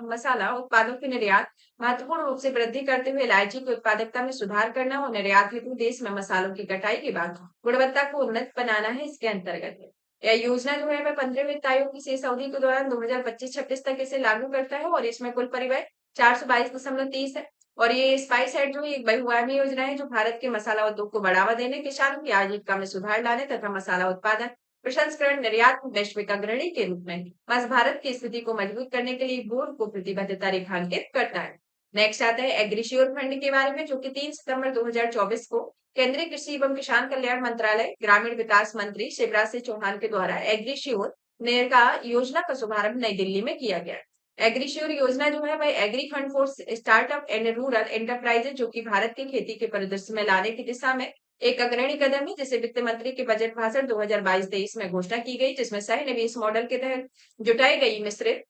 मसाला उत्पादों के निर्यात महत्वपूर्ण रूप से वृद्धि करते हुए इलायची की उत्पादकता में सुधार करना और निर्यात हेतु देश में मसालों की कटाई के बाद गुणवत्ता को उन्नत बनाना है। इसके अंतर्गत है यह योजना जो है वह 15 वित्त आयोग की शेष अवधि के दौरान 2025-26 तक इसे लागू करता है और इसमें कुल परिव्यय 422.30 है। और ये स्पाइस एक्ट जो है एक बहुआयामी योजना है जो भारत के मसाला उद्योग को बढ़ावा देने, किसानों की आजीविका में सुधार लाने तथा मसाला उत्पादन, प्रसंस्करण, निर्यात में वैश्विक अग्रणी के रूप में बस भारत की स्थिति को मजबूत करने के लिए बोर्ड को प्रतिबद्धता रेखांकित करता है। नेक्स्ट आता है एग्रीश्योर फंड के बारे में, जो कि 3 सितंबर 2024 को केंद्रीय कृषि एवं किसान कल्याण मंत्रालय, ग्रामीण विकास मंत्री शिवराज सिंह चौहान के द्वारा एग्रीश्योर नेरका योजना का शुभारंभ नई दिल्ली में किया गया। एग्रीश्योर योजना जो है वह agri fund for startup and rural enterprises, जो कि भारत की खेती के परिदृश्य में लाने की दिशा में एक अग्रणी कदम है, जिसे वित्त मंत्री के बजट भाषण 2022-23 में घोषणा की गई, जिसमें सह निवेश मॉडल के तहत जुटाई गई मिश्रित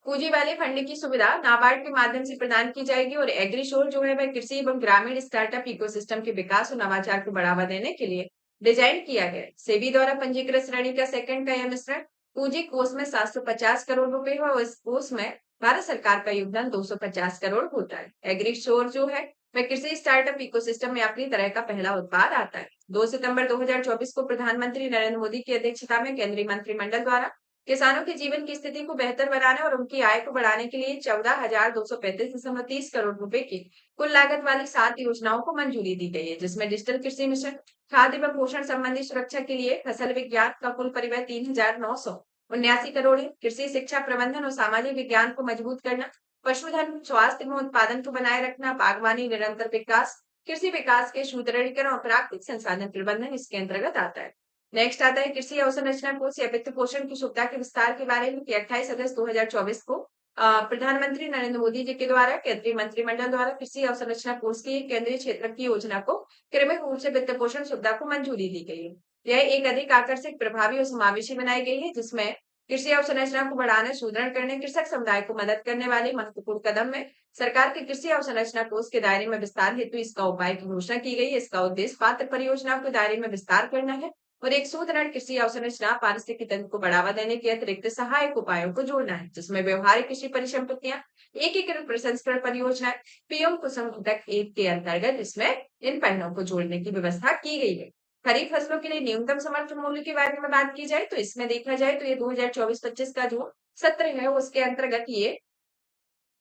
पूंजी वाले फंड की सुविधा नाबार्ड के माध्यम से प्रदान की जाएगी। और एग्रीशोर जो है वह कृषि एवं ग्रामीण स्टार्टअप इकोसिस्टम के विकास और नवाचार को बढ़ावा देने के लिए डिजाइन किया गया है। सेबी द्वारा पंजीकृत श्रेणी का सेकंड का यह मिश्रण पूंजी कोष में 750 करोड़ रुपए है और इस कोष में भारत सरकार का योगदान 250 करोड़ होता है। एग्रीशोर जो है वह कृषि स्टार्टअप इकोसिस्टम में अपनी तरह का पहला उत्पाद आता है। 2 सितंबर 2024 को प्रधानमंत्री नरेंद्र मोदी की अध्यक्षता में केंद्रीय मंत्रिमंडल द्वारा किसानों के जीवन की स्थिति को बेहतर बनाने और उनकी आय को बढ़ाने के लिए 14,235.30 करोड़ रुपए की कुल लागत वाली 7 योजनाओं को मंजूरी दी गई है, जिसमें डिजिटल कृषि मिशन, खाद्य एवं पोषण संबंधी सुरक्षा के लिए फसल विज्ञान का कुल परिव्यय 3,979 करोड़ है, कृषि शिक्षा प्रबंधन और सामाजिक विज्ञान को मजबूत करना, पशुधन स्वास्थ्य एवं उत्पादन को बनाए रखना, बागवानी निरंतर विकास, कृषि विकास के सुदृढ़ीकरण और प्राकृतिक संसाधन प्रबंधन इसके अंतर्गत आता है। नेक्स्ट आता है कृषि अवसंरचना कोष या वित्त पोषण की सुविधा के विस्तार के बारे में, कि 28 अगस्त 2024 को प्रधानमंत्री नरेंद्र मोदी जी के द्वारा केंद्रीय मंत्रिमंडल द्वारा कृषि अवसंरचना कोष की केंद्रीय क्षेत्र की योजना को क्रमिक रूप से वित्त पोषण सुविधा को मंजूरी दी गई है। यह एक अधिक आकर्षक, प्रभावी और समावेशी बनाई गई है, जिसमें कृषि अवसंरचना को बढ़ाने, सुदृढ़ करने, कृषक समुदाय को मदद करने वाले महत्वपूर्ण कदम में सरकार के कृषि अवसंरचना कोष के दायरे में विस्तार हेतु इसका उपाय की घोषणा की गई है। इसका उद्देश्य पात्र परियोजनाओं के दायरे में विस्तार करना है और एक सुदृढ़ कृषि अवसंरचना पारिस्थितिकी तंत्र को बढ़ावा देने के अतिरिक्त सहायक उपायों को जोड़ना है, जिसमें व्यवहारिक कृषि परिसंपत्तियां, एकीकृत प्रसंस्करण परियोजनाएं, पीएम कुसुम घटक 1 के अंतर्गत इसमें इन पहलों को जोड़ने की व्यवस्था की गई है। खरीफ फसलों के लिए न्यूनतम समर्थन मूल्य के बारे में बात की जाए तो इसमें देखा जाए तो ये 2024-25 का जो सत्र है उसके अंतर्गत ये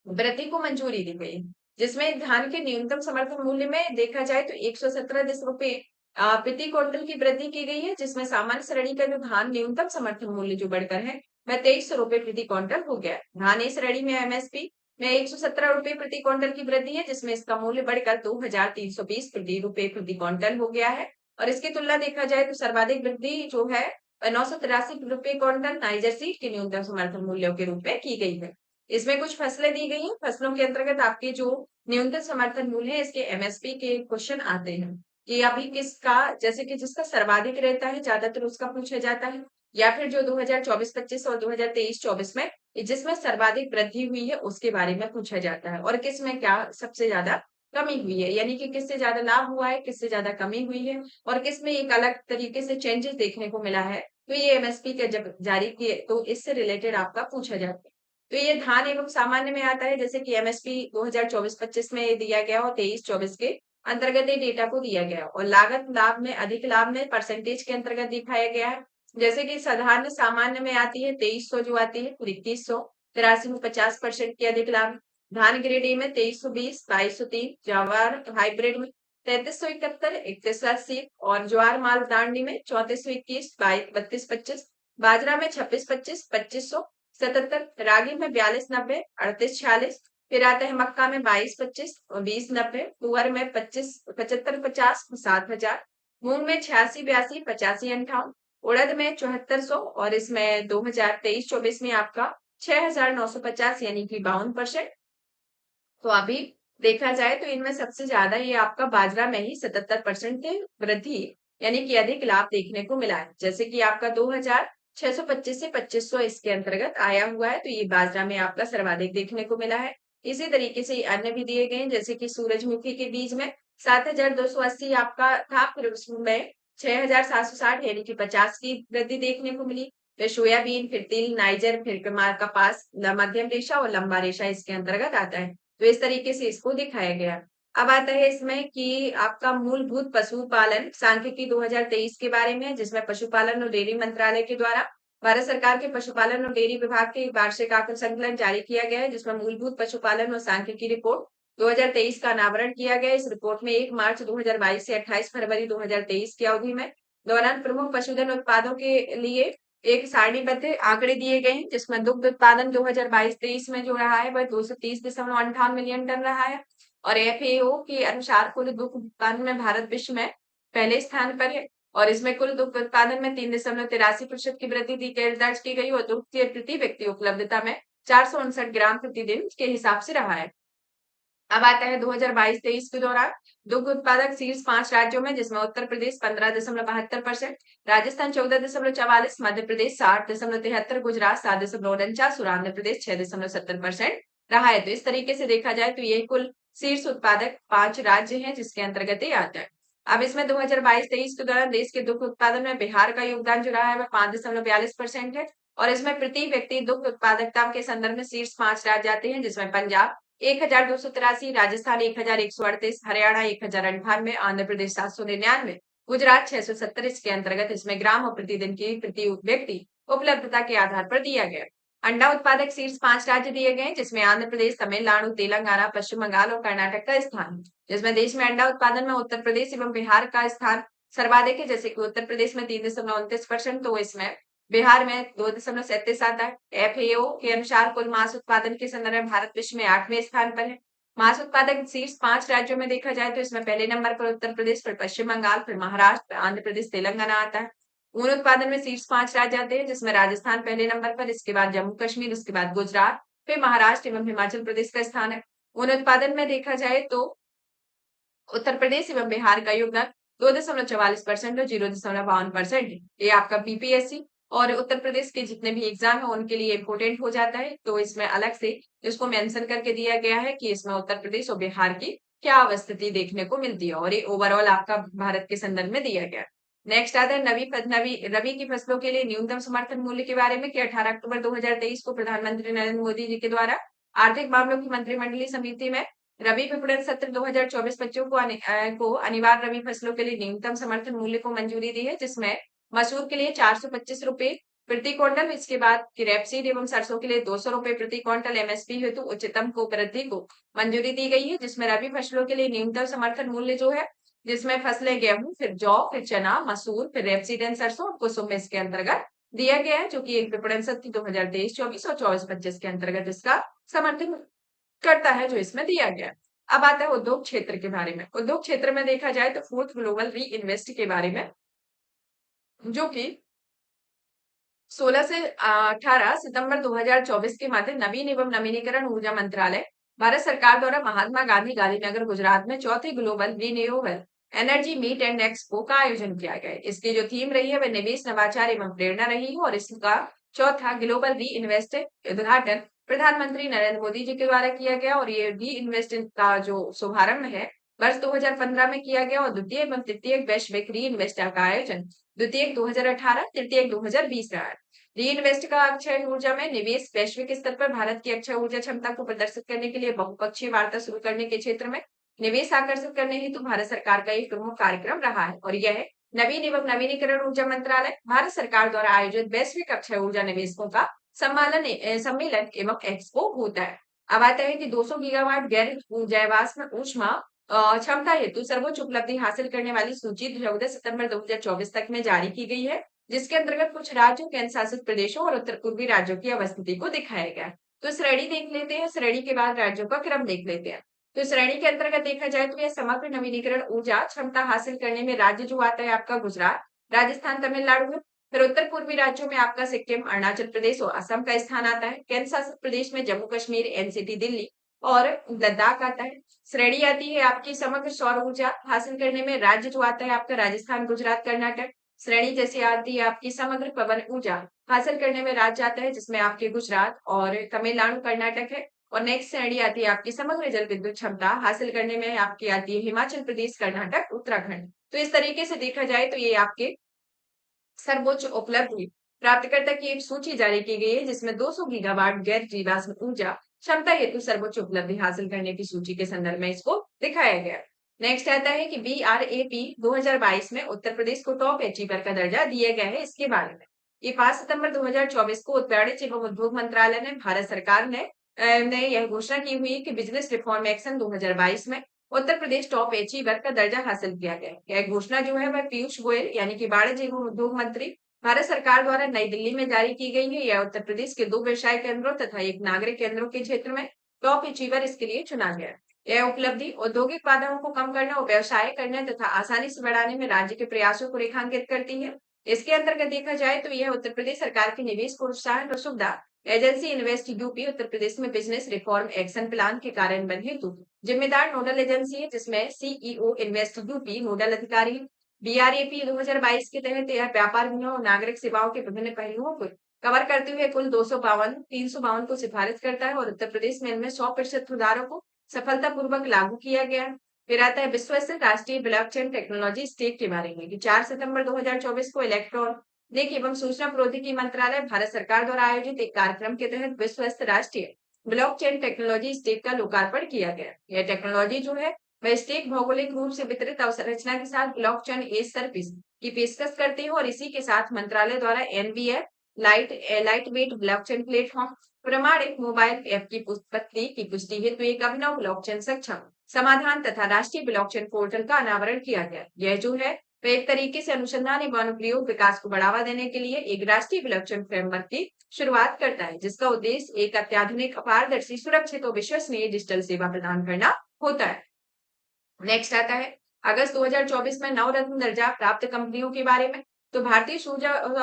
वृद्धि को मंजूरी दी गई, जिसमें धान के न्यूनतम समर्थन मूल्य में देखा जाए तो 117 रुपए प्रति क्विंटल की वृद्धि की गई है, जिसमें सामान्य श्रेणी का जो धान न्यूनतम समर्थन मूल्य जो बढ़कर है वह 2300 रुपए प्रति क्विंटल हो गया है। धान ए श्रेणी में एमएसपी में 117 रुपए प्रति क्विंटल की वृद्धि है, जिसमें इसका मूल्य बढ़कर 2320 प्रति रुपए प्रति क्विंटल हो गया है। और इसकी तुलना देखा जाए तो सर्वाधिक वृद्धि जो है 983 रुपए क्विंटल नाइजर सीड के न्यूनतम समर्थन मूल्यों के रूप में की गई है। इसमें कुछ फसलें दी गई हैं, फसलों के अंतर्गत आपके जो न्यूनतम समर्थन मूल्य है इसके एमएसपी के क्वेश्चन आते हैं कि अभी किसका, जैसे कि जिसका सर्वाधिक रहता है ज्यादातर उसका पूछा जाता है, या फिर जो 2024-25 और 2023-24 में जिसमें सर्वाधिक वृद्धि हुई है उसके बारे में पूछा जाता है, और किसमें क्या सबसे ज्यादा कमी हुई है, यानी कि किससे ज्यादा लाभ हुआ है, किससे ज्यादा कमी हुई है, और किसमें एक अलग तरीके से चेंजेस देखने को मिला है। तो ये एमएसपी के जब जारी किए तो इससे रिलेटेड आपका पूछा जाता है। तो ये धान एवं सामान्य में आता है, जैसे कि एमएसपी 2024-25 में दिया गया और 23-24 के अंतर्गत ये डेटा को दिया गया, और लागत लाभ में अधिक लाभ में परसेंटेज के अंतर्गत दिखाया गया है। जैसे कि साधारण सामान्य में आती है 2300 जो आती है, 2100 83 में 50% के अधिक लाभ, धान ग्रेड ए में 2320 2203, जवार हाइब्रिड में 3371 3180, और ज्वार माल दांडी में 3421 3225, बाजरा में 2625 2500 77, रागी में 4290 3846, फिर आता है मक्का में 2225 और 2090, तुअर में 25 7550 7000, मूंग में 8682 8558, उड़द में 7400, और इसमें 2023-24 में आपका 6950 यानी कि 52%। तो अभी देखा जाए तो इनमें सबसे ज्यादा ये आपका बाजरा में ही 77% के वृद्धि यानी कि अधिक लाभ देखने को मिला है, जैसे कि आपका 2625 से 2500 इसके अंतर्गत आया हुआ है, तो ये बाजरा में आपका सर्वाधिक देखने को मिला है। इसी तरीके से अन्य भी दिए गए हैं, जैसे कि सूरजमुखी के बीज में 7280 आपका था, फिर उसमें 6760 यानी कि 50 की वृद्धि देखने को मिली, फिर सोयाबीन, फिर तिल, नाइजर, फिर कपास, मध्यम रेशा और लंबा रेशा इसके अंतर्गत आता है। तो इस तरीके से इसको दिखाया गया। अब आता है इसमें कि आपका मूलभूत पशुपालन सांख्यिकी 2023 के बारे में, जिसमें पशुपालन और डेयरी मंत्रालय के द्वारा भारत सरकार के पशुपालन और डेयरी विभाग के वार्षिक आंकड़ा संकलन जारी किया गया है, जिसमें मूलभूत पशुपालन और सांख्यिकी रिपोर्ट 2023 का अनावरण किया गया। इस रिपोर्ट में 1 मार्च 2022 से 28 फरवरी 2023 की अवधि में दौरान प्रमुख पशुधन उत्पादों के लिए एक सारणीबद्ध आंकड़े दिए गए हैं, जिसमें दुग्ध उत्पादन 2022-23 में जो रहा है वह 230.58 मिलियन टन रहा है और एफएओ के अनुसार कुल दुग्ध उत्पादन में भारत विश्व में पहले स्थान पर है और इसमें कुल दुग्ध उत्पादन में 3.83% की वृद्धि दर्ज की गई और दुग्ध की प्रति व्यक्ति उपलब्धता में 459 ग्राम प्रतिदिन के हिसाब से रहा है। अब आता है 2022-23 के दौरान दुग्ध उत्पादक शीर्ष 5 राज्यों में, जिसमें उत्तर प्रदेश 15.72%, राजस्थान 14.44%, मध्य प्रदेश 60.73%, गुजरात 7.49% और आंध्र प्रदेश 6.70% रहा है। तो इस तरीके से देखा जाए तो ये कुल शीर्ष उत्पादक 5 राज्य हैं जिसके अंतर्गत ये आता है। अब इसमें 2022-23 के दौरान देश के दुग्ध उत्पादन में बिहार का योगदान जो रहा है वह 5.42% है और इसमें प्रति व्यक्ति दुग्ध उत्पादकता के संदर्भ में शीर्ष 5 राज्य आते हैं, जिसमें पंजाब 1283, राजस्थान 1138, हरियाणा 1098, आंध्र प्रदेश 799, गुजरात 670। इसके अंतर्गत इसमें ग्राम और प्रतिदिन की प्रति व्यक्ति उपलब्धता के आधार पर दिया गया। अंडा उत्पादक शीर्ष 5 राज्य दिए गए, जिसमें आंध्र प्रदेश, तमिलनाडु, तेलंगाना, पश्चिम बंगाल और कर्नाटक का स्थान है। जिसमें देश में अंडा उत्पादन में उत्तर प्रदेश एवं बिहार का स्थान सर्वाधिक है, जैसे कि उत्तर प्रदेश में 3.29%, तो इसमें बिहार में 2.37 आता है। एफएओ के अनुसार कुल मांस उत्पादन के संदर्भ में भारत विश्व में 8वें स्थान पर है। मांस उत्पादक शीर्ष 5 राज्यों में देखा जाए तो इसमें पहले नंबर पर उत्तर प्रदेश, फिर पश्चिम बंगाल, फिर महाराष्ट्र, आंध्र प्रदेश, तेलंगाना आता है। ऊन उत्पादन में शीर्ष 5 राज्य आते हैं, जिसमें राजस्थान पहले नंबर पर, इसके बाद जम्मू कश्मीर, उसके बाद गुजरात, फिर महाराष्ट्र एवं हिमाचल प्रदेश का स्थान है। ऊन उत्पादन में देखा जाए तो उत्तर प्रदेश एवं बिहार का योगदान 2.44% और 0.52% है। ये आपका बीपीएससी और उत्तर प्रदेश के जितने भी एग्जाम है उनके लिए इम्पोर्टेंट हो जाता है, तो इसमें अलग से इसको मेंशन करके दिया गया है कि इसमें उत्तर प्रदेश और बिहार की क्या अवस्थिति देखने को मिलती है और ये ओवरऑल आपका भारत के संदर्भ में दिया गया। नेक्स्ट आता है रबी की फसलों के लिए न्यूनतम समर्थन मूल्य के बारे में कि 18 अक्टूबर 2023 को प्रधानमंत्री नरेंद्र मोदी जी के द्वारा आर्थिक मामलों की मंत्रिमंडलीय समिति में रबी विपणन सत्र 2024-25 को अनिवार्य रबी फसलों के लिए न्यूनतम समर्थन मूल्य को मंजूरी दी है, जिसमें मसूर के लिए 425 रुपए प्रति क्विंटल, इसके बाद रेपसीड एवं सरसों के लिए 200 रुपए प्रति क्विंटल एमएसपी हेतु उच्चतम को वृद्धि को मंजूरी दी गई है। जिसमें रबी फसलों के लिए न्यूनतम समर्थन मूल्य जो है, जिसमें फसलें गेहूं, फिर जौ, फिर चना, मसूर, फिर रेपसीड एंड सरसों और कुसुम में इसके अंतर्गत दिया गया है, जो कि एक विपणन सत्र 2023-24 और 24-25 के अंतर्गत इसका समर्थन करता है, जो इसमें दिया गया है। अब आता है उद्योग क्षेत्र के बारे में। उद्योग क्षेत्र में देखा जाए तो फोर्थ ग्लोबल री इन्वेस्ट के बारे में, जो कि 16 से 18 सितंबर 2024 के मध्य नवीन एवं नवीनीकरण ऊर्जा मंत्रालय भारत सरकार द्वारा महात्मा गांधी गांधीनगर गुजरात में चौथे global renewable energy meet and expo का आयोजन किया गया है। इसकी जो थीम रही है वह निवेश, नवाचार एवं प्रेरणा रही है और इसका चौथा ग्लोबल री इन्वेस्ट उद्घाटन प्रधानमंत्री नरेंद्र मोदी जी के द्वारा किया गया और ये री इन्वेस्ट का जो शुभारंभ है वर्ष 2015 में किया गया और द्वितीय एवं तृतीय वैश्विक री इन्वेस्ट का आयोजन द्वितीय 2018, तृतीय 2020 रहा है। री इन्वेस्ट का अक्षय ऊर्जा में निवेश वैश्विक स्तर पर भारत की अक्षय ऊर्जा क्षमता को प्रदर्शित करने के लिए बहुपक्षीय वार्ता शुरू करने के क्षेत्र में निवेश आकर्षित करने हेतु भारत सरकार का एक प्रमुख कार्यक्रम रहा है और यह नवीन एवं नवीनीकरण ऊर्जा मंत्रालय भारत सरकार द्वारा आयोजित वैश्विक अक्षय ऊर्जा निवेशकों का सम्मेलन एवं एक्सपो होता है। अब आता है कि 200 गीगावाट गैर जैवाष्म ऊष्मा क्षमता हेतु सर्वोच्च उपलब्धि हासिल करने वाली सूची 14 सितंबर 2024 तक में जारी की गई है, जिसके अंतर्गत कुछ राज्यों, केंद्र शासित प्रदेशों और उत्तर पूर्वी राज्यों की अवस्थिति को दिखाया गया। तो श्रेणी देख लेते हैं, श्रेणी के बाद राज्यों का क्रम देख लेते हैं। तो श्रेणी के अंतर्गत देखा जाए तो यह समग्र नवीनीकरण ऊर्जा क्षमता हासिल करने में राज्य जो आता है आपका गुजरात, राजस्थान, तमिलनाडु में। फिर उत्तर पूर्वी राज्यों में आपका सिक्किम, अरुणाचल प्रदेश और असम का स्थान आता है। केंद्र शासित प्रदेश में जम्मू कश्मीर, एनसीटी दिल्ली और लद्दाख आता है। श्रेणी आती है आपकी समग्र सौर ऊर्जा हासिल करने में राज्य जो आता है आपका राजस्थान, गुजरात, कर्नाटक। श्रेणी जैसे आती है आपकी समग्र पवन ऊर्जा हासिल करने में राज्य आता है, जिसमें आपके गुजरात और तमिलनाडु, कर्नाटक है। और नेक्स्ट श्रेणी आती है आपकी समग्र जल विद्युत क्षमता हासिल करने में आपकी आती है हिमाचल प्रदेश, कर्नाटक, उत्तराखंड। तो इस तरीके से देखा जाए तो ये आपके सर्वोच्च उपलब्धि प्राप्तकर्ता की एक सूची जारी की गई है, जिसमें 200 गीगावाट गैर जीवाश्म ऊर्जा क्षमता हेतु सर्वोच्च उपलब्धि हासिल करने की सूची के संदर्भ में इसको दिखाया गया। नेक्स्ट आता है कि BRAP 2022 में उत्तर प्रदेश को टॉप अचीवर का दर्जा दिया गया है। इसके बारे में ये 5 सितंबर 2024 को वाणिज्य एवं उद्योग मंत्रालय ने भारत सरकार ने यह घोषणा की हुई है कि बिजनेस रिफॉर्म एक्शन 2022 में उत्तर प्रदेश टॉप अचीवर का दर्जा हासिल किया गया है। यह घोषणा जो है वह पीयूष गोयल यानी कि वाणिज्य एवं उद्योग मंत्री भारत सरकार द्वारा नई दिल्ली में जारी की गई है। यह उत्तर प्रदेश के 2 व्यवसाय केंद्रों तथा एक नागरिक केंद्रों के क्षेत्र में टॉप अचीवर इसके लिए चुना गया है। यह उपलब्धि औद्योगिक बाधाओं को कम करने और व्यवसाय करने तथा आसानी से बढ़ाने में राज्य के प्रयासों को रेखांकित करती है। इसके अंतर्गत देखा जाए तो यह उत्तर प्रदेश सरकार के निवेश प्रोत्साहन और सुविधा agency invest UP Uttar Pradesh में बिजनेस रिफॉर्म एक्शन प्लान के कार्यान्वयन हेतु जिम्मेदार नोडल एजेंसी है, जिसमें सीईओ इन्वेस्ट यूपी नोडल अधिकारी है। बीआरएपी 2022 के तहत यह व्यापार और नागरिक सेवाओं के विभिन्न पहलुओं को कवर करते हुए कुल 352 को सिफारिश करता है और उत्तर प्रदेश में इनमें 100% सुधारों को सफलतापूर्वक लागू किया गया है। फिर आता है विश्व स्तर राष्ट्रीय ब्लॉकचेन टेक्नोलॉजी स्टेक के बारे में कि 4 सितंबर 2024 को इलेक्ट्रॉनिक एवं सूचना प्रौद्योगिकी मंत्रालय भारत सरकार द्वारा आयोजित एक कार्यक्रम के तहत विश्व स्तर राष्ट्रीय ब्लॉकचेन टेक्नोलॉजी स्टेक का लोकार्पण किया गया। यह टेक्नोलॉजी जो है वह स्टेक भौगोलिक रूप से वितरित अवसंरचना के साथ ब्लॉकचेन एज सर्विस की पेशकश करती है और इसी के साथ मंत्रालय द्वारा NBF light weight blockchain platform प्रमाणित मोबाइल ऐप की उत्पत्ति की पुष्टि हेतु एक अभिनव ब्लॉकचेन सक्षम समाधान तथा राष्ट्रीय ब्लॉकचेन पोर्टल का अनावरण किया गया। यह जो है वह एक तरीके से अनुसंधान एवं अनुप्रयोग विकास को बढ़ावा देने के लिए एक राष्ट्रीय ब्लॉकचेन फ्रेमवर्क की शुरुआत करता है, जिसका उद्देश्य एक अत्याधुनिक पारदर्शी सुरक्षित और विश्वसनीय डिजिटल सेवा प्रदान करना होता है। नेक्स्ट आता है अगस्त 2024 में नवरत्न दर्जा प्राप्त कंपनियों के बारे में। तो भारतीय सौर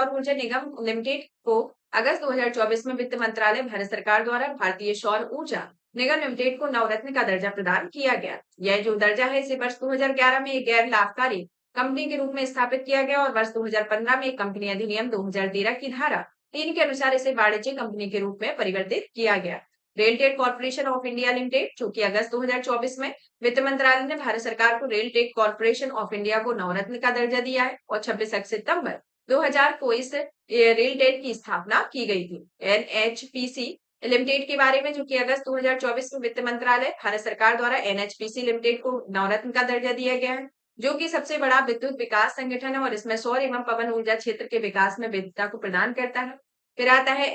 ऊर्जा निगम लिमिटेड को अगस्त 2024 में वित्त मंत्रालय भारत सरकार द्वारा भारतीय सौर ऊर्जा निगम लिमिटेड को नवरत्न का दर्जा प्रदान किया गया। यह जो दर्जा है इसे वर्ष 2011 में एक गैर लाभकारी कंपनी के रूप में स्थापित किया गया और वर्ष 2015 में कंपनी अधिनियम 2013 की धारा 3 के अनुसार इसे वाणिज्यिक कंपनी के रूप में परिवर्तित किया गया। Rail Tech Corporation of India Limited जो कि अगस्त 2024 में वित्त मंत्रालय ने भारत सरकार को Rail Tech Corporation of India को नवरत्न का दर्जा दिया है और 26 सितंबर 2000 को इस रेल टेक की स्थापना की गई थी। एनएचपीसी लिमिटेड के बारे में जो कि अगस्त 2024 में वित्त मंत्रालय भारत सरकार द्वारा एनएचपीसी लिमिटेड को नवरत्न का दर्जा दिया गया है, जो कि सबसे बड़ा विद्युत विकास संगठन है और इसमें सौर एवं पवन ऊर्जा क्षेत्र के विकास में विविधता को प्रदान करता है। फिर आता है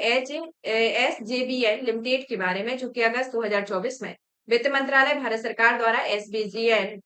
एसजेवीएन लिमिटेड के बारे में जो कि अगस्त 2024 में वित्त मंत्रालय भारत सरकार द्वारा एसजेवीएन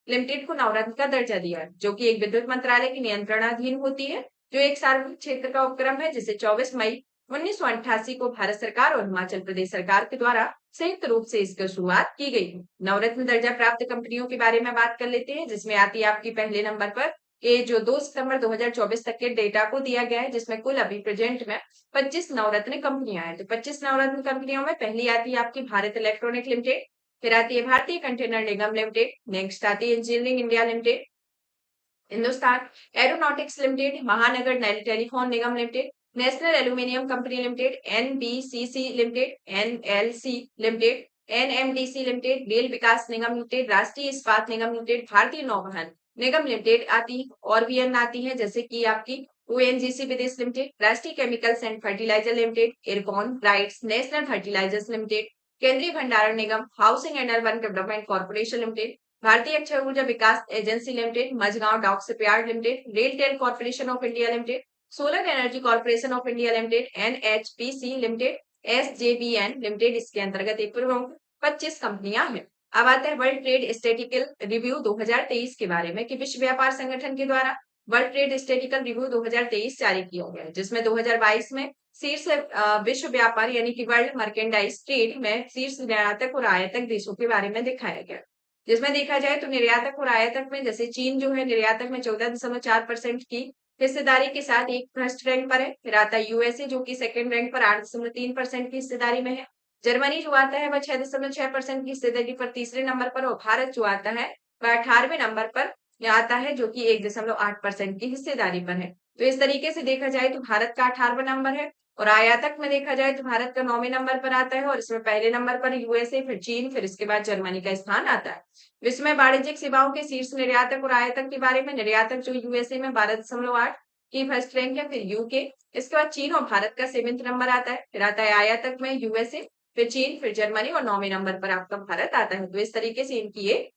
लिमिटेड को नवरत्न का दर्जा दिया है, जो कि एक विद्युत मंत्रालय के नियंत्रणाधीन होती है, जो एक सार्वजनिक क्षेत्र का उपक्रम है, जिसे 24 मई 1988 को भारत सरकार और हिमाचल प्रदेश सरकार के द्वारा संयुक्त रूप से इसकी शुरुआत की गई। नवरत्न दर्जा प्राप्त कंपनियों के बारे में बात कर लेते हैं, जिसमें आती है आपकी पहले नंबर पर ये जो 2 सितंबर 2024 तक के डेटा को दिया गया है, जिसमें कुल अभी प्रेजेंट में 25 नवरत्न कंपनियां हैं। तो 25 नवरत्न कंपनियों में पहली आती है आपकी भारत इलेक्ट्रॉनिक लिमिटेड, फिर आती है भारतीय कंटेनर निगम लिमिटेड, नेक्स्ट आती है Engineering India Limited, Hindustan Aeronautics Limited, Mahanagar Telephone Nigam Limited, National Aluminium Company Limited, NBCC Limited, NLC Limited, NMDC Limited, Rail Vikas Nigam Limited, Rashtriya Ispat निगम लिमिटेड, भारतीय नौवहन निगम लिमिटेड आती है और भी अन्य आती है, जैसे कि आपकी ONGC Videsh Limited, Rashtriya Chemicals and Fertilizer Limited, Ircon RITES, National Fertilizers Limited, Kendriya Bhandaran Nigam, Housing and Urban Development Corporation Limited, Bharatiya Akshay Urja Vikas Agency Limited, Mazagaon Dock Shipyard Limited, Rail Tel Corporation of India Limited, Solar Energy Corporation of India Limited, NHPC Limited, SJVN Limited इसके अंतर्गत एक प्रमुख 25 कंपनियां हैं। अब आते हैं world trade statistical review 2023 के बारे में कि विश्व व्यापार संगठन के द्वारा वर्ल्ड ट्रेड स्टैटिस्टिकल रिव्यू 2023 जारी किया गया है, जिसमें 2022 में शीर्ष विश्व व्यापार यानी कि वर्ल्ड मर्केंडाइज ट्रेड में शीर्ष निर्यातक और आयातक देशों के बारे में दिखाया गया, जिसमें देखा जाए तो निर्यातक और आयातक में जैसे चीन जो है निर्यातक में 14.4% की हिस्सेदारी के साथ एक फर्स्ट रैंक पर है। फिर आता है यूएसए जो कि सेकंड रैंक पर 8.3% की हिस्सेदारी में है। जर्मनी जो आता है वह 6.6% की हिस्सेदारी पर तीसरे नंबर पर और भारत जो आता है वह 18वें नंबर पर आता है, जो कि 1.8% की हिस्सेदारी पर है। तो इस तरीके से देखा जाए तो भारत का 18वां नंबर है और आयातक में देखा जाए तो भारत का 9वें नंबर पर आता है और इसमें पहले नंबर पर यूएसए, फिर चीन, फिर इसके बाद जर्मनी का स्थान आता है। विश्व में वाणिज्यिक सेवाओं के शीर्ष निर्यातक और आयातक के बारे में निर्यातक जो यूएसए में 12.8 की फर्स्ट रैंक है, फिर यूके, इसके बाद चीन और भारत का 7वें नंबर आता है, फिर आता है आयातक में यूएसए, फिर चीन, फिर जर्मनी और 9वें नंबर पर आपका भारत आता है। तो इस तरीके से इनकी ये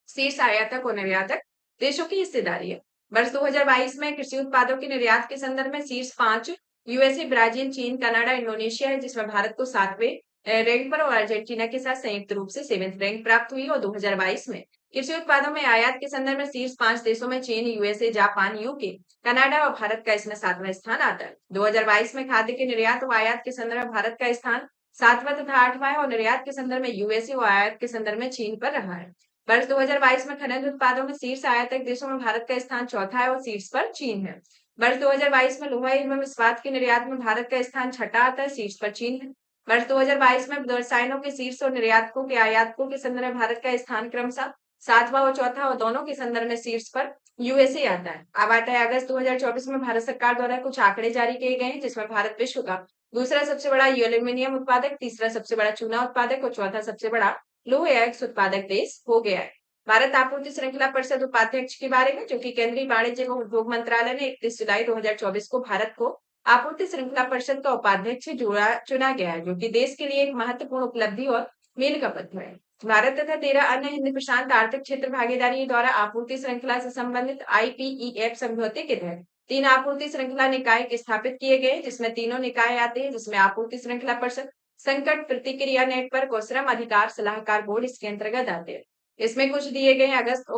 शीर्ष आयातक और निर्यातक देशों की हिस्सेदारी है। वर्ष 2022 में कृषि उत्पादों के निर्यात के संदर्भ में शीर्ष 5 यूएसए, ब्राजील, चीन, कनाडा, इंडोनेशिया है, जिसमें भारत को 7वें रैंक पर और अर्जेंटीना के साथ संयुक्त रूप से 7th रैंक प्राप्त हुई। और 2022 में कृषि उत्पादों में आयात के संदर्भ में शीर्ष 5 देशों में चीन, यूएसए, जापान, यूके, कनाडा और भारत का इसमें 7वां स्थान आता है। 2022 में खाद्य के निर्यात और आयात के संदर्भ में भारत का स्थान 7वां तथा 8वां है और निर्यात के संदर्भ में यूएसए और आयात के संदर्भ में चीन पर रहा है। वर्ष 2022 में खनिज उत्पादों में शीर्ष आयातक देशों में भारत का स्थान चौथा है और शीर्ष पर चीन है। वर्ष 2022 में लोहा एवं इस्पात के निर्यात में भारत का स्थान छठा आता है, शीर्ष पर चीन है। वर्ष 2022 में रसायनों के शीर्ष और निर्यातकों के आयातकों के संदर्भ में भारत का स्थान क्रमशः 7वां और चौथा और दोनों के संदर्भ में शीर्ष पर यूएसए आता है। अब आता है अगस्त 2024 में भारत सरकार द्वारा कुछ आंकड़े जारी किए गए हैं, जिसमें भारत विश्व का दूसरा सबसे बड़ा एल्यूमिनियम उत्पादक, तीसरा सबसे बड़ा चूना उत्पादक और चौथा सबसे बड़ा लोह अयस्क उत्पादक देश हो गया है। भारत आपूर्ति श्रृंखला परिषद उपाध्यक्ष के बारे में, जो कि केंद्रीय वाणिज्य एवं उद्योग मंत्रालय ने 31 जुलाई 2024 को भारत को आपूर्ति श्रृंखला परिषद का उपाध्यक्ष चुना गया है, जो कि देश के लिए एक महत्वपूर्ण उपलब्धि और मील का पत्थर है। भारत तथा 13 अन्य हिंद प्रशांत आर्थिक क्षेत्र भागीदारी द्वारा आपूर्ति श्रृंखला से संबंधित IPEF समझौते के तहत 3 आपूर्ति श्रृंखला निकाय स्थापित किए गए, जिसमें तीनों निकाय आते हैं, जिसमें आपूर्ति श्रृंखला परिषद, संकट प्रतिक्रिया नेटवर्क और श्रम अधिकार सलाहकार बोर्ड इसके अंतर्गत आते हैं। इसमें कुछ दिए गए अगस्त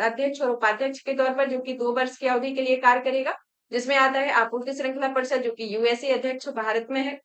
अध्यक्ष और उपाध्यक्ष के तौर पर, जो कि 2 वर्ष की अवधि के लिए कार्य करेगा, जिसमें आता है आपूर्ति श्रृंखला परिषद, जो कि यूएसए अध्यक्ष भारत में है।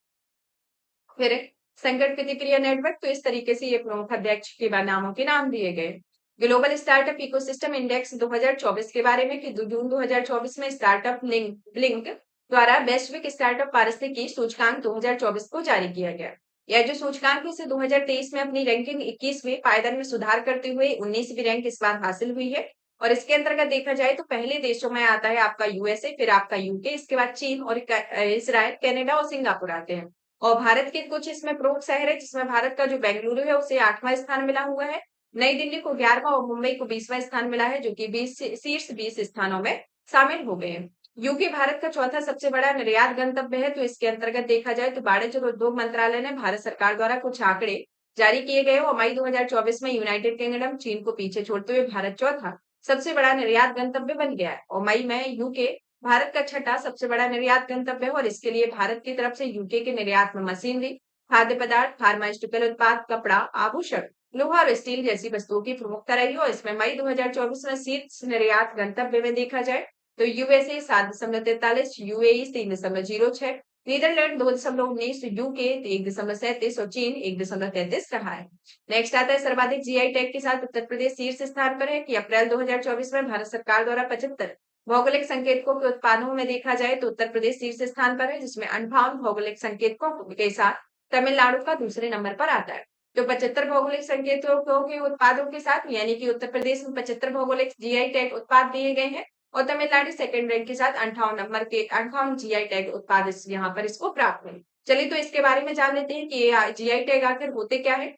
फिर संकट प्रतिक्रिया नेटवर्क, तो इस तरीके से ये प्रमुख अध्यक्ष के नामों के नाम दिए गए। ग्लोबल स्टार्टअप इकोसिस्टम इंडेक्स 2024 के बारे में कि जून 2024 में स्टार्टअप ब्लिंक द्वारा वैश्विक स्टार्टअप पारिस्थितिकी सूचकांक 2024 को जारी किया गया। यह जो सूचकांक है, इसे 2023 में अपनी रैंकिंग 21वें पायदान में सुधार करते हुए 19वीं रैंक इस बार हासिल हुई है। और इसके अंतर्गत देखा जाए तो पहले देशों में आता है आपका यूएसए, फिर आपका यूके, इसके बाद चीन और इसराइल, कनाडा और सिंगापुर आते हैं। और भारत के कुछ इसमें प्रमुख शहर है, जिसमें भारत का जो बेंगलुरु है उसे 8वां स्थान मिला हुआ है, नई दिल्ली को 11वां और मुंबई को 20वां स्थान मिला है, जो कि 20 शीर्ष 20 स्थानों में शामिल हो गए हैं। यूके भारत का चौथा सबसे बड़ा निर्यात गंतव्य है। तो इसके अंतर्गत देखा जाए तो वाणिज्य और उद्योग मंत्रालय ने भारत सरकार द्वारा कुछ आंकड़े जारी किए गए और मई 2024 में यूनाइटेड किंगडम चीन को पीछे छोड़ते हुए भारत चौथा सबसे बड़ा निर्यात गंतव्य बन गया है और मई में यूके भारत का छठा सबसे बड़ा निर्यात गंतव्य है। और इसके लिए भारत की तरफ से यूके के निर्यात में मशीनरी, खाद्य पदार्थ, फार्मास्यूटिकल उत्पाद, कपड़ा, आभूषण, लोहा और स्टील जैसी वस्तुओं की प्रमुखता रही। और इसमें मई 2024 में शीर्ष निर्यात गंतव्य में देखा जाए तो यूएसए 7.43, यूएई 3.06, नीदरलैंड 2.19, यूके 1.37 और चीन 1.33 रहा है। नेक्स्ट आता है सर्वाधिक जीआई टैग के साथ उत्तर प्रदेश शीर्ष स्थान पर है कि अप्रैल 2024 में भारत सरकार द्वारा 75 भौगोलिक संकेतकों के उत्पादों में देखा जाए तो उत्तर प्रदेश शीर्ष स्थान पर है, जिसमें 58 भौगोलिक संकेतकों के साथ तमिलनाडु का दूसरे नंबर पर आता है। तो 75 भौगोलिक संकेतकों के उत्पादों के साथ यानी कि उत्तर प्रदेश में 75 भौगोलिक जीआई टैग उत्पाद दिए गए हैं और तमिलनाडु सेकंड रैंक के साथ 58 नंबर के 58 जीआई टैग उत्पाद यहाँ पर इसको प्राप्त हुए। चलिए तो इसके बारे में जान लेते हैं कि ये जीआई टैग आखिर होते क्या है।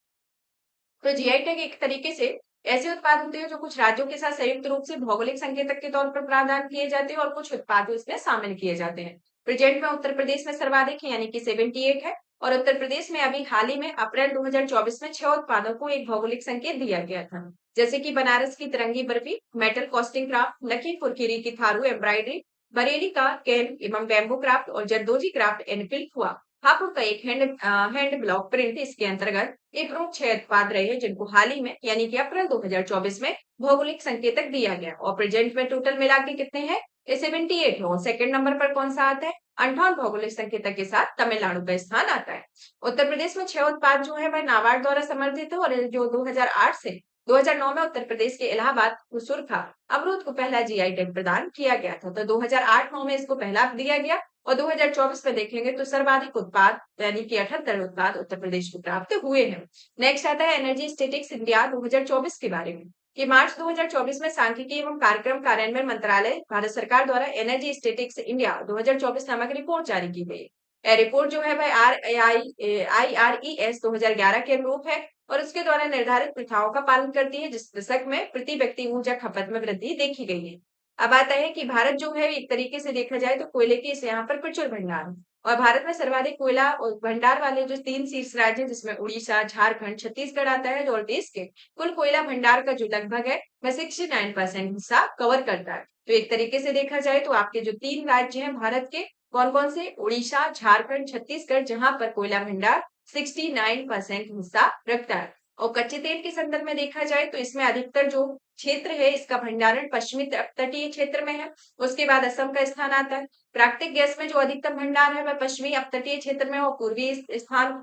तो जीआई टैग एक तरीके से ऐसे उत्पाद होते हैं जो कुछ राज्यों के साथ संयुक्त रूप से भौगोलिक संकेतक के तौर पर प्रावधान किए जाते हैं और कुछ उत्पाद इसमें शामिल किए जाते हैं। प्रेजेंट में उत्तर प्रदेश में सर्वाधिक है यानी कि 78 है और उत्तर प्रदेश में अभी हाल ही में अप्रैल 2024 में 6 उत्पादों को एक भौगोलिक संकेत दिया गया था, जैसे कि बनारस की तिरंगी barfi, metal costing craft, Lakhimpur Kheri की थारू एम्ब्रॉयडरी, बरेली का कैन एवं बैम्बू क्राफ्ट और जरदोजी क्राफ्ट एनफिल हुआ। हापुड़ का एक हैंड ब्लॉक प्रिंट इसके अंतर्गत ये प्रमुख 6 उत्पाद रहे हैं जिनको हाल ही में यानी कि अप्रैल 2024 में भौगोलिक संकेतक दिया गया और प्रेजेंट में टोटल मिला के कितने हैं, ये 78 है। और सेकंड नंबर पर कौन सा आता है, 58 भौगोलिक संकेतक के साथ तमिलनाडु का स्थान आता है। उत्तर प्रदेश में 6 उत्पाद जो है वह नाबार्ड द्वारा समर्थित है और जो 2008 से 2009 में उत्तर प्रदेश के इलाहाबाद सुरखा अमरूद को पहला जीआई टैग प्रदान किया गया था। तो 2008-9 में इसको पहला दिया गया और 2024 में देखेंगे तो सर्वाधिक उत्पाद यानी कि 78 उत्पाद उत्तर प्रदेश को प्राप्त हुए हैं। नेक्स्ट आता है एनर्जी स्टेटिक्स इंडिया 2024 के बारे में कि मार्च 2024 में सांख्यिकी एवं कार्यक्रम कार्यान्वयन मंत्रालय भारत सरकार द्वारा एनर्जी स्टेटिक्स इंडिया 2024 नामक रिपोर्ट जारी की गई। यह रिपोर्ट जो है वह IRES 2011 के अनुरूप है और उसके द्वारा निर्धारित प्रथाओं का पालन करती है, जिस दशक में प्रति व्यक्ति ऊर्जा खपत में वृद्धि देखी गई है। अब आता है कि भारत जो है एक तरीके से देखा जाए तो कोयले के इस यहाँ पर प्रचुर भंडार है। और भारत में सर्वाधिक कोयला और भंडार वाले जो 3 शीर्ष राज्य हैं जिसमें उड़ीसा, झारखंड, छत्तीसगढ़ आता है और देश के कुल कोयला भंडार का जो लगभग है वह 69% हिस्सा कवर करता है। तो एक तरीके से देखा जाए तो आपके जो 3 राज्य हैं भारत के कौन-कौन से? उड़ीसा, झारखंड, छत्तीसगढ़ जहां पर कोयला भंडार 69% हिस्सा रखता है। और कच्चे तेल के संदर्भ में देखा जाए तो इसमें अधिकतर जो क्षेत्र है इसका भंडारण पश्चिमी तटीय क्षेत्र में है। उसके बाद असम का स्थान आता है। प्राकृतिक गैस में जो अधिकतम भंडार है वह पश्चिमी अपतटीय क्षेत्र में और पूर्वी स्थान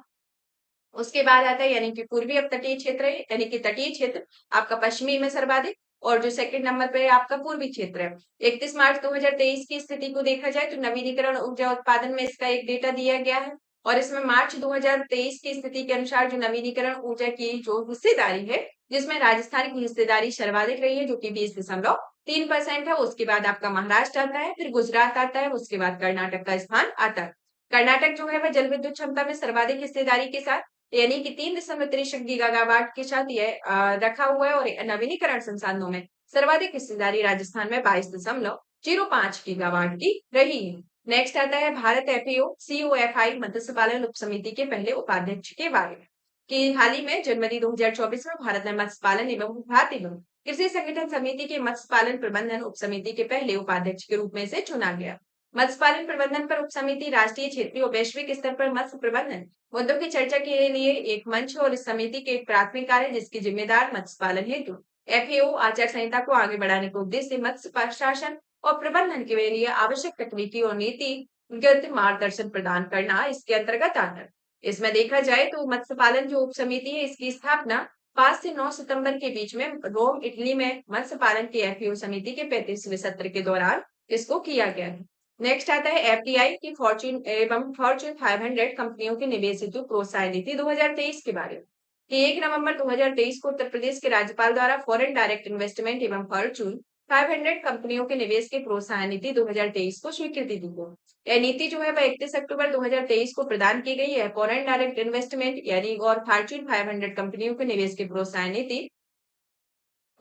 उसके बाद आता है यानी कि पूर्वी अपतटीय क्षेत्र है यानी कि तटीय क्षेत्र आपका पश्चिमी में सर्वाधिक और जो सेकंड नंबर पे आपका पूर्वी क्षेत्र है। 31 मार्च 2023 की स्थिति को देखा जाए तो नवीनीकरण ऊर्जा उत्पादन में इसका एक डेटा दिया गया है और इसमें मार्च 2023 की स्थिति के अनुसार जो नवीनीकरण ऊर्जा की जो हिस्सेदारी है जिसमें राजस्थान की हिस्सेदारी सर्वाधिक रही है जो कि 20.3% है। उसके बाद आपका महाराष्ट्र आता है, फिर गुजरात आता है, उसके बाद कर्नाटक का स्थान आता है। कर्नाटक जो है वह जल विद्युत क्षमता में सर्वाधिक हिस्सेदारी के साथ यानी कि 3.63 गीगावाट के साथ यह रखा हुआ है और नवीनीकरण संसाधनों में सर्वाधिक हिस्सेदारी राजस्थान में 22.05 गीगावाट की रही है। नेक्स्ट आता है भारत एफएओ सीओएफआई मत्स्य पालन उप समिति के पहले उपाध्यक्ष के बारे में कि हाल ही में जनवरी 2024 में भारत में मत्स्य पालन एवं खाद्य एवं कृषि संगठन समिति के मत्स्य पालन प्रबंधन उप समिति के पहले उपाध्यक्ष के रूप में से चुना गया। मत्स्य पालन प्रबंधन पर उप समिति राष्ट्रीय, क्षेत्रीय और वैश्विक स्तर पर मत्स्य प्रबंधन मुद्दों की चर्चा के लिए एक मंच है और इस समिति के एक प्राथमिक कार्य जिसकी जिम्मेदार मत्स्य पालन हेतु एफएओ आचार संहिता को आगे बढ़ाने के उद्देश्य से मत्स्य प्रशासन और प्रबंधन के लिए आवश्यक तकनीकी और नीतिगत मार्गदर्शन प्रदान करना इसके अंतर्गत आता है। इसमें देखा जाए तो मत्स्य पालन जो उप समिति है इसकी स्थापना 5 से 9 सितंबर के बीच में रोम इटली में मत्स्य पालन की एफएओ समिति के 35वें सत्र के दौरान इसको किया गया है। नेक्स्ट आता है एफडीआई की फॉर्च्यून एवं फॉर्च्यून 500 कंपनियों के निवेश हेतु प्रोत्साहन नीति 2023 के बारे में कि 1 नवंबर 2023 को उत्तर प्रदेश के राज्यपाल द्वारा फॉरेन डायरेक्ट इन्वेस्टमेंट एवं फॉर्च्यून 500 कंपनियों के निवेश के प्रोत्साहन नीति 2023 को स्वीकृति दी गई। यह नीति जो है वह 31 अक्टूबर 2023 को प्रदान की गई है। फॉरेन डायरेक्ट इन्वेस्टमेंट यानी और फॉर्च्यून 500 कंपनियों के निवेश के प्रोत्साहन नीति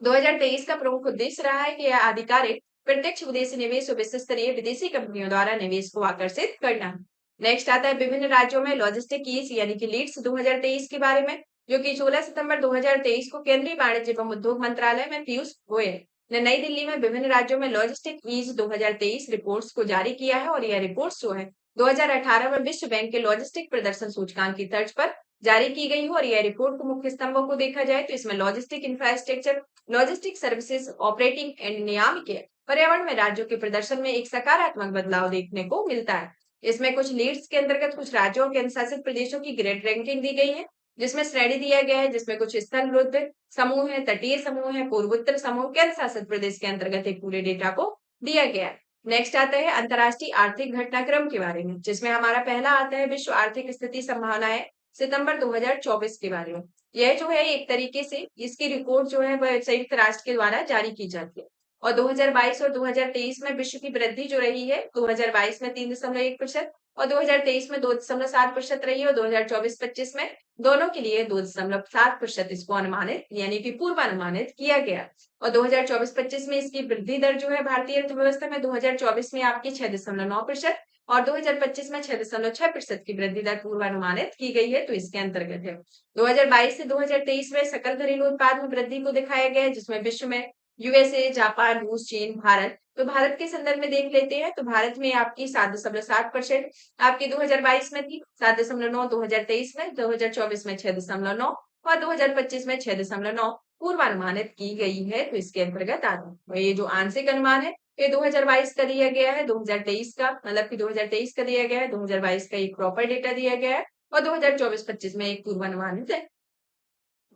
2023 का प्रमुख उद्देश्य रहा है कि यह आधिकारिक प्रत्यक्ष विदेशी निवेश और विश्व स्तरीय विदेशी कंपनियों द्वारा निवेश को आकर्षित करना। नेक्स्ट आता है विभिन्न राज्यों में लॉजिस्टिक कीज यानी कि लीड्स 2023 के बारे में जो कि 16 सितंबर 2023 को केंद्रीय वाणिज्य एवं उद्योग मंत्रालय में पीयूष गोयल ने नई दिल्ली में विभिन्न राज्यों में लॉजिस्टिक ईज 2023 रिपोर्ट्स को जारी किया है और यह रिपोर्ट्स जो है 2018 में विश्व बैंक के लॉजिस्टिक प्रदर्शन सूचकांक की तर्ज पर जारी की गई है और यह रिपोर्ट को मुख्य स्तंभों को देखा जाए तो इसमें logistic infrastructure, logistic services, operating and नियामकीय पर्यावरण में राज्यों के प्रदर्शन में एक सकारात्मक बदलाव देखने को मिलता है। इसमें कुछ लीड्स के अंतर्गत कुछ राज्यों के अनुशासित प्रदेशों की ग्रेड रैंकिंग दी गई है जिसमें श्रेणी दिया गया है जिसमें कुछ स्थल रुद्र समूह है, तटीय समूह है, पूर्वोत्तर समूह केंद्र शासित प्रदेश के अंतर्गत एक पूरे डेटा को दिया गया है। नेक्स्ट आता है अंतर्राष्ट्रीय आर्थिक घटनाक्रम के बारे में जिसमें हमारा पहला आता है विश्व आर्थिक स्थिति संभावनाएं सितंबर 2024 के बारे में। यह जो है एक तरीके से इसकी रिपोर्ट जो है वह संयुक्त राष्ट्र के द्वारा जारी की जाती है और 2022 और 2023 में विश्व की वृद्धि जो रही है 2022 में 3.1% और 2023 में 2.7% रही है और 2024-25 में दोनों के लिए 2.7% इसको अनुमानित यानी कि पूर्वानुमानित किया गया और 2024-25 में इसकी वृद्धि दर जो है भारतीय अर्थव्यवस्था में 2024 में आपकी 6.9% और 2025 में 6.6% की वृद्धि दर पूर्वानुमानित की गई है। तो इसके अंतर्गत है 2022 से 2023 में सकल घरेलू उत्पाद में वृद्धि को दिखाया गया है जिसमें विश्व में यूएसए, जापान, रूस, चीन, भारत। तो भारत के संदर्भ में देख लेते हैं तो भारत में आपकी 7.7% आपकी 2022 में थी, 7.9 2023 में, 2024 में 6.9 और 2025 में 6.9 पूर्वानुमानित की गई है। तो इसके अंतर्गत आता है ये जो आंशिक अनुमान है ये 2022 का दिया गया है, 2023 का मतलब कि 2023 का दिया गया है, 2022 का एक प्रॉपर डेटा दिया गया है और 2024-25 में एक पूर्वानुमानित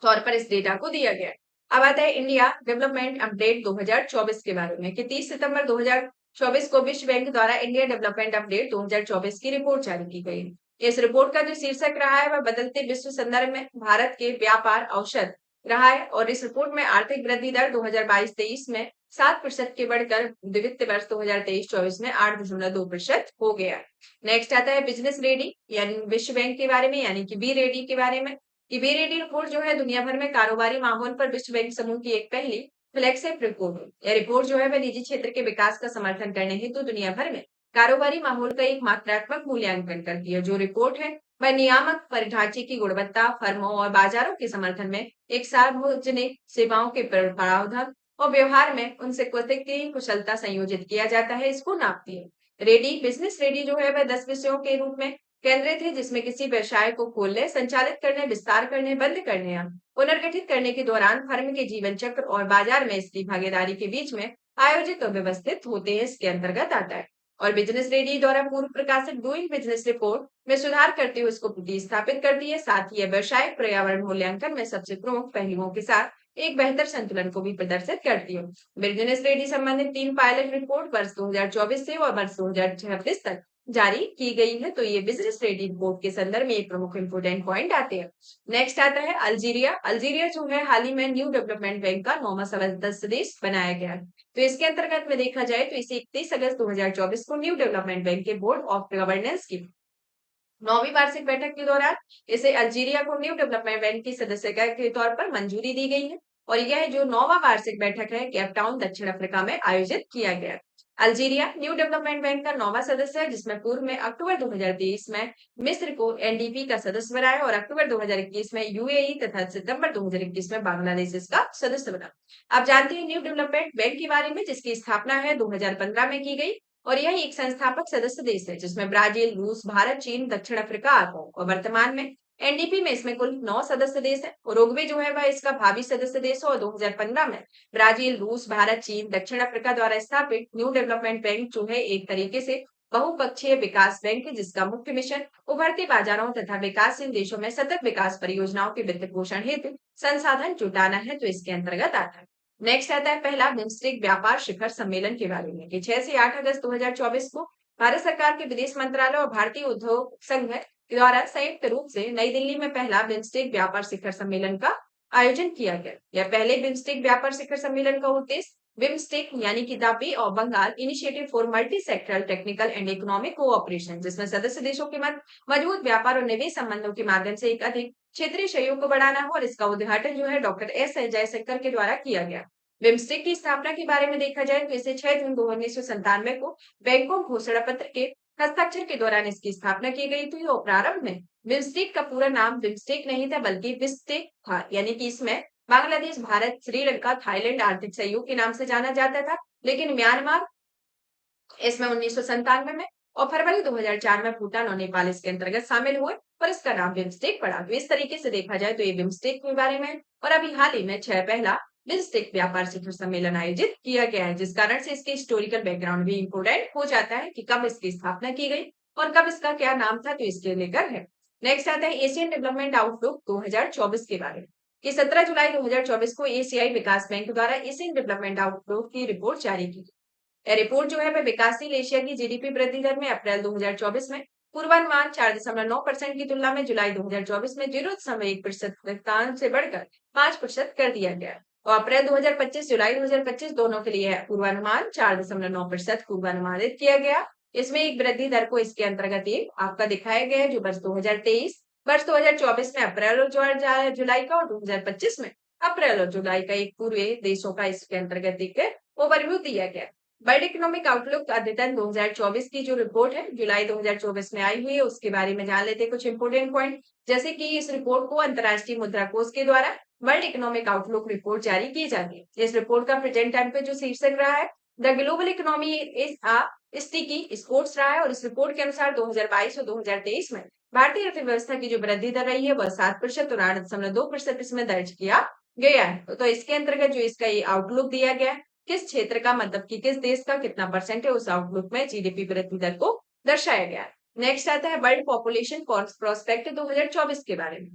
तौर पर इस डेटा को दिया गया है। अब आता है इंडिया डेवलपमेंट अपडेट 2024 के बारे में कि 30 सितंबर 2024 को विश्व बैंक द्वारा इंडिया डेवलपमेंट अपडेट 2024 की रिपोर्ट जारी की गई। इस रिपोर्ट का जो शीर्षक रहा है वह बदलते विश्व संदर्भ में भारत के व्यापार औसत रहा है और इस रिपोर्ट में आर्थिक वृद्धि दर 2022-23 में 7% के बढ़कर वित्त वर्ष 2023-24 में 8.2% हो गया। नेक्स्ट आता है बिजनेस रेडी यानी विश्व बैंक के बारे में यानी कि बी रेडी के बारे में कि बी रेडी रिपोर्ट जो है दुनिया भर में कारोबारी माहौल पर विश्व बैंक समूह की एक पहली फ्लैगशिप रिपोर्ट है। यह रिपोर्ट जो है वह निजी क्षेत्र के विकास का समर्थन करने हेतु दुनिया भर में कारोबारी माहौल का एक मात्रात्मक मूल्यांकन करती है। जो रिपोर्ट है वह नियामक परिढांचे की गुणवत्ता, फर्मों और बाजारों के समर्थन में एक सार्वजनिक सेवाओं के प्रावधान और व्यवहार में उनसे कितनी कुशलता संयोजित किया जाता है, इसको नापती है। रेडी बिजनेस रेडी जो है वह 10 विषयों के रूप में केंद्रित है, जिसमें किसी व्यवसाय को खोलने, संचालित करने, विस्तार करने, बंद करने या पुनर्गठित करने के दौरान फर्म के जीवन चक्र और बाजार में इसकी भागीदारी के बीच में आयोजित और व्यवस्थित होते हैं, इसके अंतर्गत आता है। और बिजनेस रेडी द्वारा पूर्व प्रकाशित डूइंग बिजनेस रिपोर्ट में सुधार करते हुए इसको प्रतिस्थापित करती है। साथ ही यह व्यवसायिक पर्यावरण मूल्यांकन में सबसे प्रमुख पहलुओं के साथ एक बेहतर संतुलन को भी प्रदर्शित करती है। बिजनेस रेडी संबंधित 3 पायलट रिपोर्ट वर्ष 2024 से और वर्ष 2026 तक जारी की गई है। तो ये बिजनेस रेडी रिपोर्ट के संदर्भ में एक प्रमुख इंपोर्टेंट पॉइंट आते हैं। नेक्स्ट आता है अल्जीरिया। अल्जीरिया जो है हाल ही में न्यू डेवलपमेंट बैंक का 9वां सदस्य देश बनाया गया है। तो इसके अंतर्गत में देखा जाए तो इसे 31 अगस्त 2024 को न्यू डेवलपमेंट बैंक के बोर्ड ऑफ गवर्नेंस की 9वीं वार्षिक बैठक के दौरान इसे अल्जीरिया को न्यू डेवलपमेंट बैंक की सदस्यता के तौर पर मंजूरी दी गई है। और यह जो 9वां वार्षिक बैठक है केप टाउन दक्षिण अफ्रीका में आयोजित किया गया। अल्जीरिया न्यू डेवलपमेंट बैंक का 9वां सदस्य है, जिसमें पूर्व में अक्टूबर 2023 में मिस्र को एनडीबी का सदस्य बनाया और अक्टूबर 2021 में यूएई तथा सितंबर 2021 में बांग्लादेश इसका सदस्य बना। आप जानते हैं न्यू डेवलपमेंट बैंक के बारे में, जिसकी स्थापना है 2015 में की गई और यह एक संस्थापक सदस्य देश है, जिसमें ब्राजील, रूस, भारत, चीन, दक्षिण अफ्रीका आता है। और वर्तमान में एनडीपी में इसमें कुल 9 सदस्य देश है। उरुग्वे जो है वह इसका भावी सदस्य देश है और 2015 में ब्राजील, रूस, भारत, चीन, दक्षिण अफ्रीका द्वारा स्थापित न्यू डेवलपमेंट बैंक जो है एक तरीके से बहुपक्षीय विकास बैंक है, जिसका मुख्य मिशन उभरते बाजारों तथा विकासशील देशों में सतत विकास परियोजनाओं के वित्त पोषण हेतु संसाधन जुटाना है। तो इसके अंतर्गत आता है। नेक्स्ट आता है पहला बिम्स्टेक व्यापार शिखर सम्मेलन के बारे में कि 6 से 8 अगस्त 2024 को भारत सरकार के विदेश मंत्रालय और भारतीय उद्योग संघ द्वारा संयुक्त रूप से नई दिल्ली में पहला बिम्स्टेक व्यापार शिखर सम्मेलन का आयोजन किया गया। यह पहले बिम्स्टेक व्यापार शिखर सम्मेलन का उद्देश्य बिम्स्टेक यानी कि the Bay of Bengal initiative for multi sectoral technical and economic cooperation, जिसमें सदस्य देशों के मध्य मजबूत व्यापार और निवेश संबंधों के माध्यम से एक अधिक क्षेत्रीय सहयोग को बढ़ाना है। और इसका उद्घाटन जो है डॉक्टर एस जयशंकर के द्वारा किया गया। बिम्स्टेक की स्थापना के बारे में देखा जाए तो इसे 6 जून 1997 को बैंकॉक घोषणा पत्र के हस्ताक्षर के दौरान इसकी स्थापना की गई थी। और प्रारंभ में बिम्स्टेक का पूरा नाम बिम्स्टेक नहीं था बल्कि बिस्टेक था, यानी कि इसमें बांग्लादेश, भारत, श्रीलंका, थाईलैंड आर्थिक सहयोग के नाम से जाना जाता था। लेकिन म्यांमार इसमें 1997 में और फरवरी 2004 में भूटान और नेपाल इसके अंतर्गत शामिल हुए और इसका नाम बिम्स्टेक पड़ा। तो इस तरीके से देखा जाए तो ये बिम्स्टेक के बारे में। और अभी हाल ही में पहला बिम्स्टेक व्यापार शिखर सम्मेलन आयोजित किया गया है, जिस कारण से इसके हिस्टोरिकल बैकग्राउंड भी इम्पोर्टेंट हो जाता है कि कब इसकी स्थापना की गई और कब इसका क्या नाम था, तो इसके लेकर है। नेक्स्ट आता है एशियन डेवलपमेंट आउटलुक 2024 के बारे में कि 17 जुलाई 2024 को एशियाई विकास बैंक द्वारा एशियन डेवलपमेंट आउटलुक की रिपोर्ट जारी की। यह रिपोर्ट जो है वह विकासशील एशिया की जीडीपी वृद्धि दर में अप्रैल 2024 में पूर्वानुमान 4.9% की तुलना में जुलाई 2024 में 0.1% से बढ़कर 5% कर दिया गया। और अप्रैल 2025 जुलाई 2025 दोनों के लिए पूर्वानुमान 4.9% पूर्वानुमानित किया गया। इसमें एक वृद्धि दर को इसके अंतर्गत एक आपका दिखाया गया है जो वर्ष 2023 वर्ष 2024 में अप्रैल और जुलाई का और 2025 में अप्रैल और जुलाई का एक पूरे देशों का इसके अंतर्गत एक ओवरव्यू दिया गया। वर्ल्ड इकोनॉमिक आउटलुक अद्यतन 2024 की जो रिपोर्ट है जुलाई 2024 में आई हुई है, उसके बारे में जान लेते हैं कुछ इंपोर्टेंट पॉइंट। जैसे कि इस रिपोर्ट को अंतर्राष्ट्रीय मुद्रा कोष के द्वारा वर्ल्ड इकोनॉमिक आउटलुक रिपोर्ट जारी की जाती है। इस रिपोर्ट का प्रेजेंट टाइम पे जो शीर्षक रहा है the global economy is a sticky sports रहा है। और इस रिपोर्ट के अनुसार 2022 और 2023 में भारतीय अर्थव्यवस्था की जो वृद्धि दर रही है वह 7% और 8.2% इसमें दर्ज किया गया है। तो इसके अंतर्गत जो इसका ये आउटलुक दिया गया है किस क्षेत्र का मतलब कि किस देश का कितना परसेंट है उस आउटलुक में जीडीपी वृद्धि दर को दर्शाया गया है। नेक्स्ट आता है वर्ल्ड पॉपुलेशन प्रोस्पेक्ट 2024 के बारे में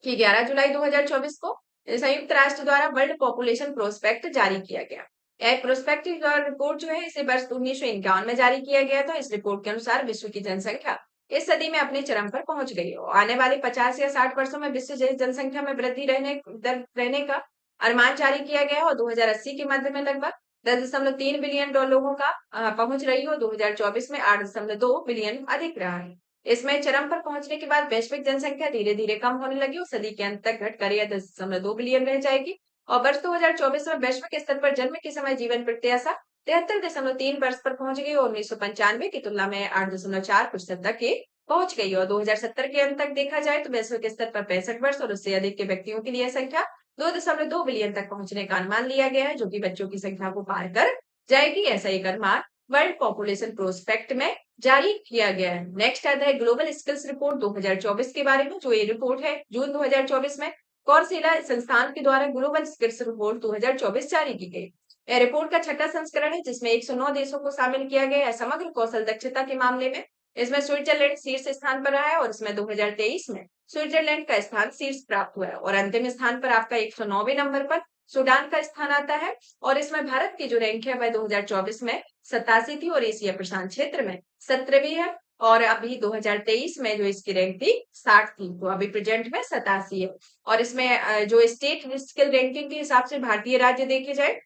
कि 11 जुलाई 2024 को संयुक्त राष्ट्र द्वारा वर्ल्ड पॉपुलेशन प्रोस्पेक्ट जारी किया गया। यह प्रोस्पेक्ट रिपोर्ट जो है इसे वर्ष 1951 में जारी किया गया था। इस रिपोर्ट के अनुसार विश्व की जनसंख्या इस सदी में अपने चरम पर पहुंच गई है। आने वाले 50 या 60 वर्षों में विश्व जनसंख्या में वृद्धि रहने का अनुमान जारी किया गया है और 2080 के मध्य में लगभग 10.3 बिलियन लोगों का पहुंच रही हो। 2024 में 8.2 बिलियन अधिक रहा है। इसमें चरम पर पहुंचने के बाद वैश्विक जनसंख्या धीरे धीरे कम होने लगी और सदी के अंत तक घटकर यह 10.2 बिलियन रह जाएगी। और वर्ष 2024 में वैश्विक स्तर पर जन्म के समय जीवन प्रत्याशा 73.3% पर पहुंच गई और 1995 की तुलना में 8.4% तक ये पहुंच गई। और 2070 के अंत तक देखा जाए तो वैश्विक स्तर पर 65 वर्ष और उससे अधिक के व्यक्तियों के लिए संख्या 2.2 बिलियन तक पहुंचने का अनुमान लिया गया है, जो कि बच्चों की संख्या को पार कर जाएगी। ऐसा एक अनुमान वर्ल्ड पॉपुलेशन प्रोस्पेक्ट में जारी किया गया है। नेक्स्ट आता है ग्लोबल स्किल्स रिपोर्ट 2024 के बारे में। जो ये रिपोर्ट है जून 2024 में कौरसेला संस्थान के द्वारा ग्लोबल स्किल्स रिपोर्ट 2024 जारी की गई। यह रिपोर्ट का छठा संस्करण है जिसमें 109 देशों को शामिल किया गया है समग्र कौशल दक्षता के मामले में। इसमें स्विट्जरलैंड शीर्ष स्थान पर रहा है और इसमें 2023 में स्विट्जरलैंड का स्थान शीर्ष प्राप्त हुआ है। और अंतिम स्थान पर आपका 109वें नंबर पर सूडान का स्थान आता है और इसमें भारत की जो रैंक है वह 2024 में 87 थी और एशिया प्रशांत क्षेत्र में 17वीं है। और अभी 2023 में जो इसकी रैंक थी 60 थी, तो अभी प्रेजेंट में 87 है। और इसमें जो स्टेट स्किल रैंकिंग के हिसाब से भारतीय राज्य देखे जाए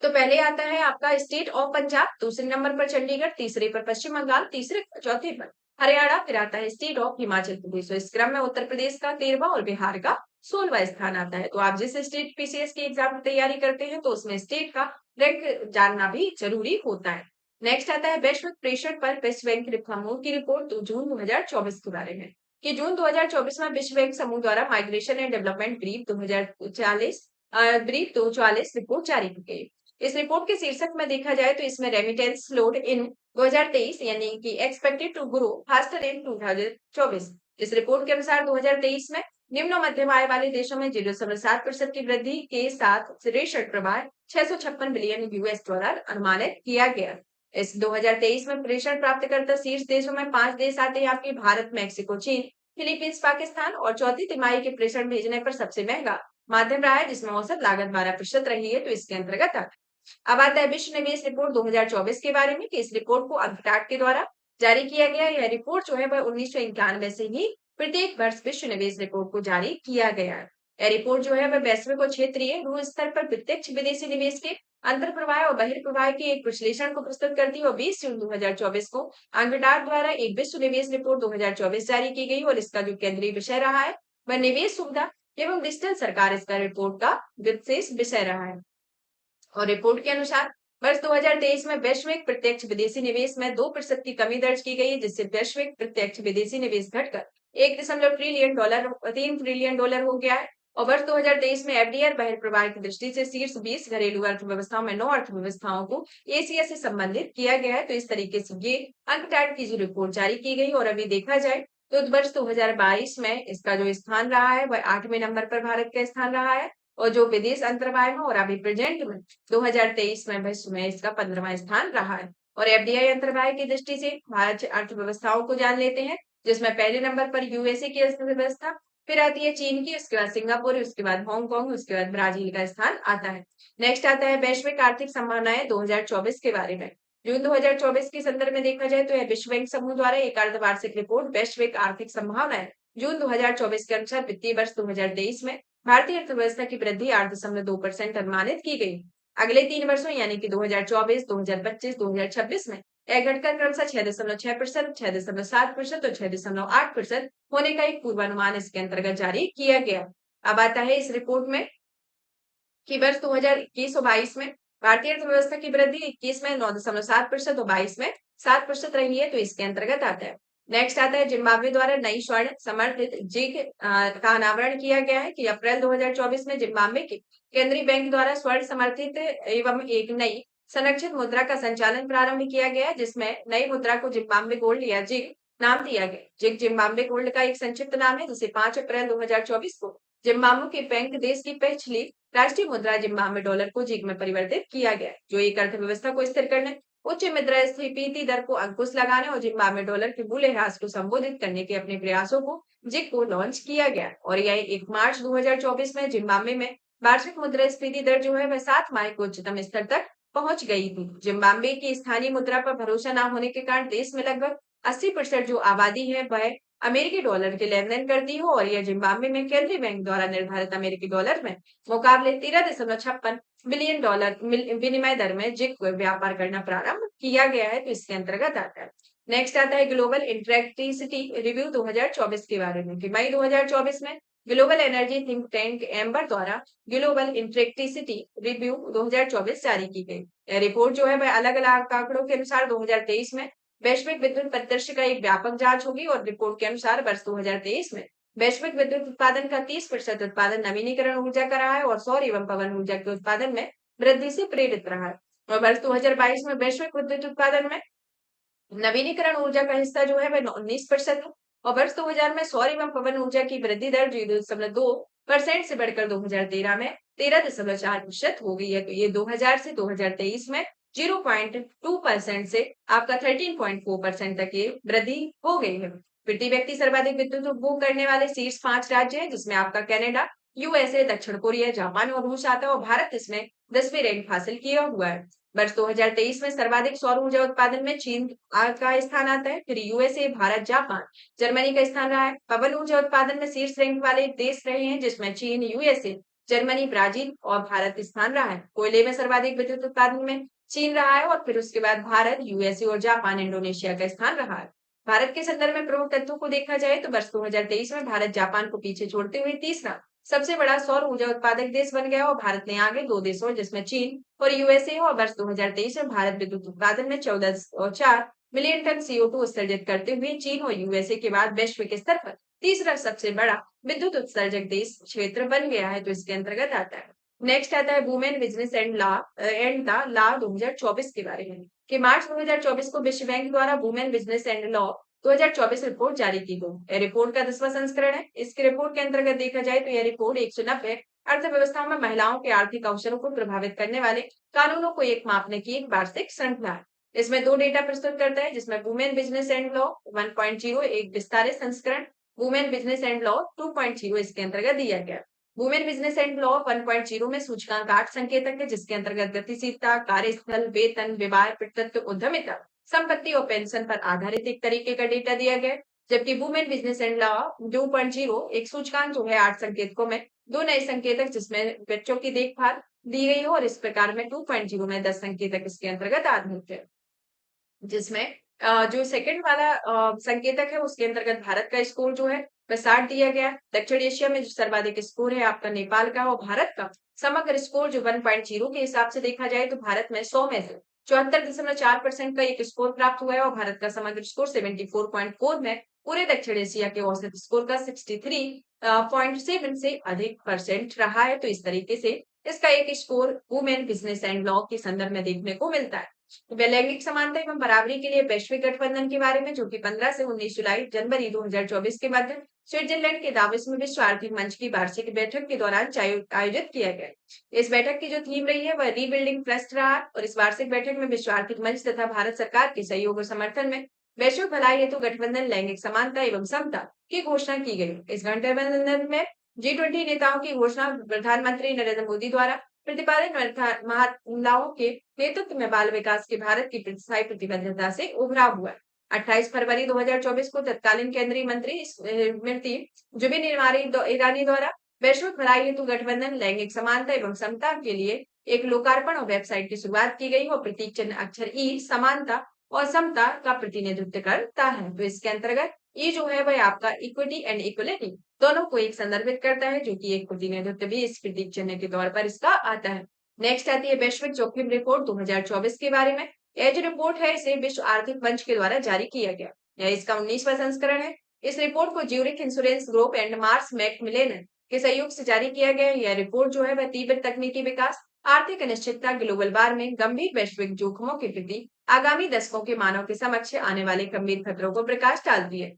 तो पहले आता है आपका स्टेट ऑफ पंजाब, दूसरे नंबर पर चंडीगढ़, तीसरे पर पश्चिम बंगाल, चौथे पर हरियाणा, फिर आता है स्टेट ऑफ हिमाचल प्रदेश। तो इस क्रम में उत्तर प्रदेश का 13वां और बिहार का 16वां स्थान आता है। तो आप जिस स्टेट पीसीएस की एग्जाम की तैयारी करते हैं तो उसमें स्टेट का रैंक जानना भी जरूरी होता है। नेक्स्ट आता है वैश्विक प्रेशर पर विश्व बैंक समूह की रिपोर्ट जून 2024 के बारे में। कि जून 2024 में विश्व बैंक समूह द्वारा migration and development brief 2040 report जारी की गई। इस रिपोर्ट के शीर्षक में देखा जाए तो इसमें रेमिटेंस फ्लोड इन 2023 यानी कि expected to grow faster in 2024। इस रिपोर्ट के अनुसार 2023 में निम्न और मध्यम आय वाले देशों में 0.7% की वृद्धि के साथ ऋण प्रवाह 656 बिलियन यूएस डॉलर अनुमानित किया गया। इस 2023 में प्रेषण प्राप्तकर्ता शीर्ष देशों में 5 देश आते हैं आपके भारत, मैक्सिको, चीन, फिलीपींस, पाकिस्तान। और चौथी तिमाही के प्रेषण भेजने पर सबसे महंगा माध्यम रहा है जिसमें औसत लागत 12% रही है। तो इसके अंतर्गत अब आता है विश्व निवेश रिपोर्ट 2024 के बारे में। कि इस रिपोर्ट को अंकटाड के द्वारा जारी किया गया। यह रिपोर्ट जो है वह 1991 से ही प्रत्येक वर्ष विश्व निवेश रिपोर्ट को जारी किया गया है। यह रिपोर्ट जो है वह वैश्विक और क्षेत्रीय भू स्तर पर प्रत्यक्ष विदेशी निवेश के अंतर प्रवाह और बहिर्प्रवाह के एक विश्लेषण को प्रस्तुत करती है। और 20 जून 2024 को अंकटाड द्वारा एक विश्व निवेश रिपोर्ट 2024 जारी की गई और इसका जो केंद्रीय विषय रहा है वह निवेश सुविधा एवं डिजिटल सरकार इसका रिपोर्ट का विशेष विषय रहा है। और रिपोर्ट के अनुसार वर्ष 2023 में वैश्विक प्रत्यक्ष विदेशी निवेश में 2% की कमी दर्ज की गई है, जिससे वैश्विक प्रत्यक्ष विदेशी निवेश घटकर 3 ट्रिलियन डॉलर हो गया है। और वर्ष 2023 में एफडीआई बहिर्प्रवाह की दृष्टि से शीर्ष 20 घरेलू अर्थव्यवस्थाओं में 9 अर्थव्यवस्थाओं को एशिया से संबंधित किया गया है। तो इस तरीके से ये अंकटाड की जो रिपोर्ट जारी की गई। और अभी देखा जाए तो वर्ष 2022 में इसका जो स्थान रहा है वह 8वें नंबर पर भारत का स्थान रहा है। और जो विदेश अंतर्वाय में और अभी प्रेजेंट में 2023 में विश्व में इसका 15वां स्थान रहा है। और एफडीआई अंतर्वाय की दृष्टि से भारत अर्थव्यवस्थाओं को जान लेते हैं, जिसमें पहले नंबर पर यूएसए की अर्थव्यवस्था, फिर आती है चीन की, उसके बाद सिंगापुर, उसके बाद हांगकांग, उसके बाद ब्राजील का स्थान आता है। नेक्स्ट आता है वैश्विक आर्थिक संभावनाएं 2024 के बारे में। जून 2024 के संदर्भ में देखा जाए तो यह विश्व बैंक समूह द्वारा एक अर्धवार्षिक रिपोर्ट वैश्विक आर्थिक संभावनाएं जून 2024 के अनुसार वित्तीय वर्ष 2023 में भारतीय अर्थव्यवस्था की वृद्धि 8.2% अनुमानित की गई। अगले 3 वर्षों यानी कि 2024, 2025, 2026 में यह घटकर क्रमशः 6.6%, 6.7% और 6.8% होने का एक पूर्वानुमान इसके अंतर्गत जारी किया गया। अब आता है इस रिपोर्ट में कि वर्ष 2021 और 22 में भारतीय अर्थव्यवस्था की वृद्धि 21 में 9.7% और 22 में 7% रही है। तो इसके अंतर्गत आता है। नेक्स्ट आता है जिम्बाब्वे द्वारा नई स्वर्ण समर्थित जिग का अनावरण किया गया है। कि अप्रैल 2024 में जिम्बाब्वे के केंद्रीय बैंक द्वारा स्वर्ण समर्थित एवं एक नई संरक्षित मुद्रा का संचालन प्रारंभ किया गया है, जिसमें नई मुद्रा को जिम्बाब्वे गोल्ड या जिग नाम दिया गया। जिग जिम्बाब्वे गोल्ड का एक संक्षिप्त नाम है, जिसे 5 अप्रैल 2024 को जिम्बाब्वे के बैंक देश की पहली राष्ट्रीय मुद्रा जिम्बाब्वे डॉलर को जिग में परिवर्तित किया गया, जो एक अर्थव्यवस्था को स्थिर करने, उच्च मुद्रास्फीति दर को अंकुश लगाने और जिम्बाब्वे डॉलर के मूल्यह्रास को संबोधित करने के अपने प्रयासों को जिग को लॉन्च किया गया। और यह 1 मार्च 2024 में जिम्बाब्वे में वार्षिक मुद्रास्फीति दर जो है वह 7 माह के उच्चतम स्तर तक पहुंच गई थी। जिम्बाब्वे की स्थानीय मुद्रा पर भरोसा न होने के कारण देश में लगभग 80% जो आबादी है वह अमेरिकी डॉलर के लेन देन करती हो। और यह जिम्बाब्वे में केंद्रीय बैंक द्वारा निर्धारित अमेरिकी डॉलर में मुकाबले 13.56 बिलियन डॉलर विनिमय दर में जिग को व्यापार करना प्रारंभ किया गया है। तो इसके अंतर्गत आता है। नेक्स्ट आता है ग्लोबल इंटरेक्टिसिटी रिव्यू 2024 के बारे में। कि मई 2024 में global energy think tank amber द्वारा ग्लोबल इंटेक्टिसिटी रिव्यू 2024 जारी की गई। यह रिपोर्ट जो है वह अलग-अलग आंकड़ों के अनुसार 2023 में वैश्विक विद्युत परिदृश्य का एक व्यापक जांच होगी और रिपोर्ट के अनुसार वर्ष 2023 में वैश्विक विद्युत उत्पादन का 30% उत्पादन नवीनीकरण ऊर्जा का रहा है और सौर एवं पवन ऊर्जा के उत्पादन में वृद्धि से प्रेरित रहा है। और वर्ष 2022 में वैश्विक विद्युत उत्पादन में नवीनीकरण ऊर्जा का हिस्सा जो है वह 19% है और वर्ष 2000 में सौर एवं पवन ऊर्जा की वृद्धि दर 0.2% से बढ़कर 2013 में 13.4% हो गई है। तो ये 2000 से 2023 में 0.2% से आपका 13.4% तक ये वृद्धि हो गई है। प्रति व्यक्ति सर्वाधिक विद्युत उपभोग करने वाले शीर्ष 5 राज्य हैं, जिसमें आपका कनाडा, यूएसए, दक्षिण कोरिया, जापान और रूस आता है और भारत इसमें 10वीं रैंक हासिल किया हुआ है। वर्ष 2023 में सर्वाधिक सौर ऊर्जा उत्पादन में चीन का स्थान आता है, फिर यूएसए, भारत, जापान, जर्मनी का स्थान रहा है। पवन ऊर्जा उत्पादन में शीर्ष रैंक वाले देश रहे हैं, जिसमें चीन, यूएसए, जर्मनी, ब्राजील और भारत स्थान रहा है। कोयले में सर्वाधिक विद्युत उत्पादन में चीन रहा है और फिर उसके बाद भारत, यूएसए और जापान, इंडोनेशिया का स्थान रहा है। भारत के संदर्भ में प्रमुख तत्वों को देखा जाए तो वर्ष 2023 में भारत जापान को पीछे छोड़ते हुए तीसरा सबसे बड़ा सौर ऊर्जा उत्पादक देश बन गया और भारत ने आगे 2 देशों जिसमें चीन और यूएसए और वर्ष 2023 में भारत विद्युत उत्पादन में 14.4 मिलियन टन CO2 उत्सर्जित करते हुए चीन और यूएसए के बाद वैश्विक स्तर पर तीसरा सबसे बड़ा विद्युत उत्सर्जक देश क्षेत्र बन गया है। तो इसके अंतर्गत आता है। नेक्स्ट आता है women business and the law 2024 के बारे में कि मार्च 2024 को विश्व बैंक द्वारा women business and law 2024 report जारी की गई। रिपोर्ट का 10वां संस्करण है। इस रिपोर्ट के अंतर्गत देखा जाए तो यह रिपोर्ट 190 अर्थव्यवस्था में महिलाओं के आर्थिक अवसरों को प्रभावित करने वाले कानूनों को एक मापने की एक वार्षिक श्रृंखला है। इसमें 2 डेटा प्रस्तुत करता है, जिसमें वुमेन बिजनेस एंड लॉ 1.0 एक विस्तारित संस्करण, वुमेन बिजनेस एंड लॉ 2.0 इसके अंतर्गत दिया गया। वुमेन बिजनेस एंड लॉ 1.0 में सूचकांक 8 संकेतक है, जिसके अंतर्गत गतिशीलता, कार्यस्थल, वेतन, विवाह, पितृत्व, उद्यमिता, संपत्ति और पेंशन पर आधारित एक तरीके का डेटा दिया गया। जबकि वुमेन बिजनेस एंड लॉ 2.0 एक सूचकांक जो है 8 संकेतकों में 2 नए संकेतक जिसमें बच्चों की देखभाल दी गई है और इस प्रकार में 2.0 में 10 संकेतक इसके अंतर्गत आधारित है, जिसमें जो सेकंड वाला संकेतक है उसके अंतर्गत भारत का स्कोर जो है वह 60 दिया गया। दक्षिण एशिया में जो सर्वाधिक स्कोर है आपका नेपाल का और भारत का समग्र स्कोर जो 1.0 के हिसाब से देखा जाए तो भारत में 100 में से 74.4% का एक स्कोर प्राप्त हुआ है और भारत का समग्र स्कोर 74.4 में पूरे दक्षिण एशिया के औसत स्कोर का 63.7 से अधिक परसेंट रहा है। तो इस तरीके से इसका एक score women business and law के संदर्भ में देखने को मिलता है। लैंगिक समानता एवं बराबरी के लिए वैश्विक गठबंधन के बारे में जो कि 15 से 19 जुलाई जनवरी 2024 के मध्य स्विट्जरलैंड के दावोस में विश्व आर्थिक मंच की वार्षिक बैठक के दौरान आयोजित किया गया। इस बैठक की जो थीम रही है वह रीबिल्डिंग ट्रस्ट रहा और इस वार्षिक बैठक में विश्व आर्थिक मंच तथा भारत सरकार के सहयोग और समर्थन में वैश्विक भलाई हेतु गठबंधन लैंगिक समानता एवं समता की घोषणा की गई। इस गठबंधन में G20 नेताओं की घोषणा प्रधानमंत्री नरेंद्र मोदी द्वारा प्रतिपादित महिलाओं के नेतृत्व में बाल विकास की भारत की स्थायी प्रतिबद्धता से उभरा हुआ है। 28 फरवरी 2024 को तत्कालीन केंद्रीय मंत्री स्मृति जुबिन ईरानी द्वारा वैश्विक भलाई हेतु गठबंधन लैंगिक समानता एवं समता के लिए एक लोकार्पण और वेबसाइट की शुरुआत की गई और प्रतीक चिन्ह अक्षर ई समानता और समता का प्रतिनिधित्व करता है। तो इसके अंतर्गत ई जो है वह आपका इक्विटी एंड इक्वलिटी दोनों को एक संदर्भित करता है, जो कि एक प्रतिनिधित्व भी इस प्रतीक चिन्ह के तौर पर इसका आता है। नेक्स्ट आती है वैश्विक जोखिम रिपोर्ट 2024 के बारे में। यह जो रिपोर्ट है इसे विश्व आर्थिक मंच के द्वारा जारी किया गया। यह इसका 19वां संस्करण है। इस रिपोर्ट को Zurich Insurance Group and Marsh McLennan के सहयोग से जारी किया गया। यह रिपोर्ट जो है वह तीव्र तकनीकी विकास, आर्थिक अनिश्चितता, ग्लोबल वार्मिंग, गंभीर वैश्विक जोखिमों के प्रति आगामी दशकों के मानव के समक्ष आने वाले गंभीर खतरों को प्रकाश डालती है।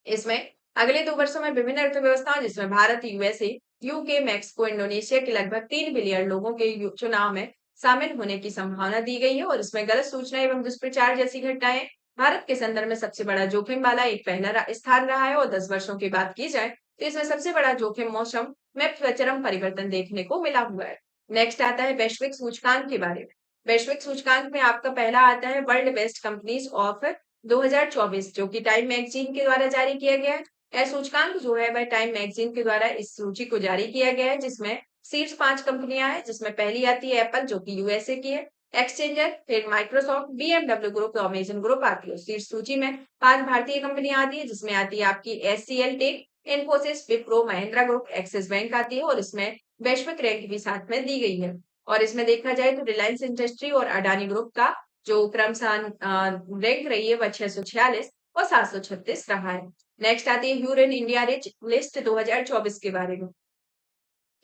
इसमें अगले 2 वर्षों में विभिन्न अर्थव्यवस्थाओं जिसमें Bharat, USA, UK, Mexico, Indonesia के लगभग 3 बिलियन लोगों के चुनाव में शामिल होने की संभावना दी गई है और इसमें गलत सूचना एवं दुष्प्रचार जैसी घटनाएं भारत के संदर्भ में सबसे बड़ा जोखिम वाला एक पहला स्थान रहा है। और 10 वर्षों की बात की जाए तो इसमें सबसे बड़ा जोखिम मौसम में चरम परिवर्तन देखने को मिला हुआ है। नेक्स्ट आता है वैश्विक सूचकांक के बारे में। वैश्विक सूचकांक में आपका पहला आता है वर्ल्ड बेस्ट कंपनीज ऑफ 2024 जो कि टाइम मैगजीन के द्वारा जारी किया गया है। यह सूचकांक जो है वह टाइम मैगजीन के द्वारा इस सूची को जारी किया गया है, जिसमें शीर्ष 5 कंपनियां हैं, जिसमें पहली आती है एप्पल जो कि यूएसए की है, एक्सचेंजर, फिर Microsoft, BMW group, Amazon group आती है। शीर्ष सूची में 5 भारतीय कंपनियां आती है, जिसमें आती है आपकी HCL Tech, Infosys, Wipro, Mahindra group, Axis bank आती है और इसमें वैश्विक रैंक भी साथ में दी गई है। और इसमें देखा जाए तो रिलायंस इंडस्ट्री और अडानी ग्रुप का जो क्रमशः रैंक रही है वह 646 और 736 रहा है। नेक्स्ट आती है ह्यूरन इंडिया रिच लिस्ट 2024 के बारे में।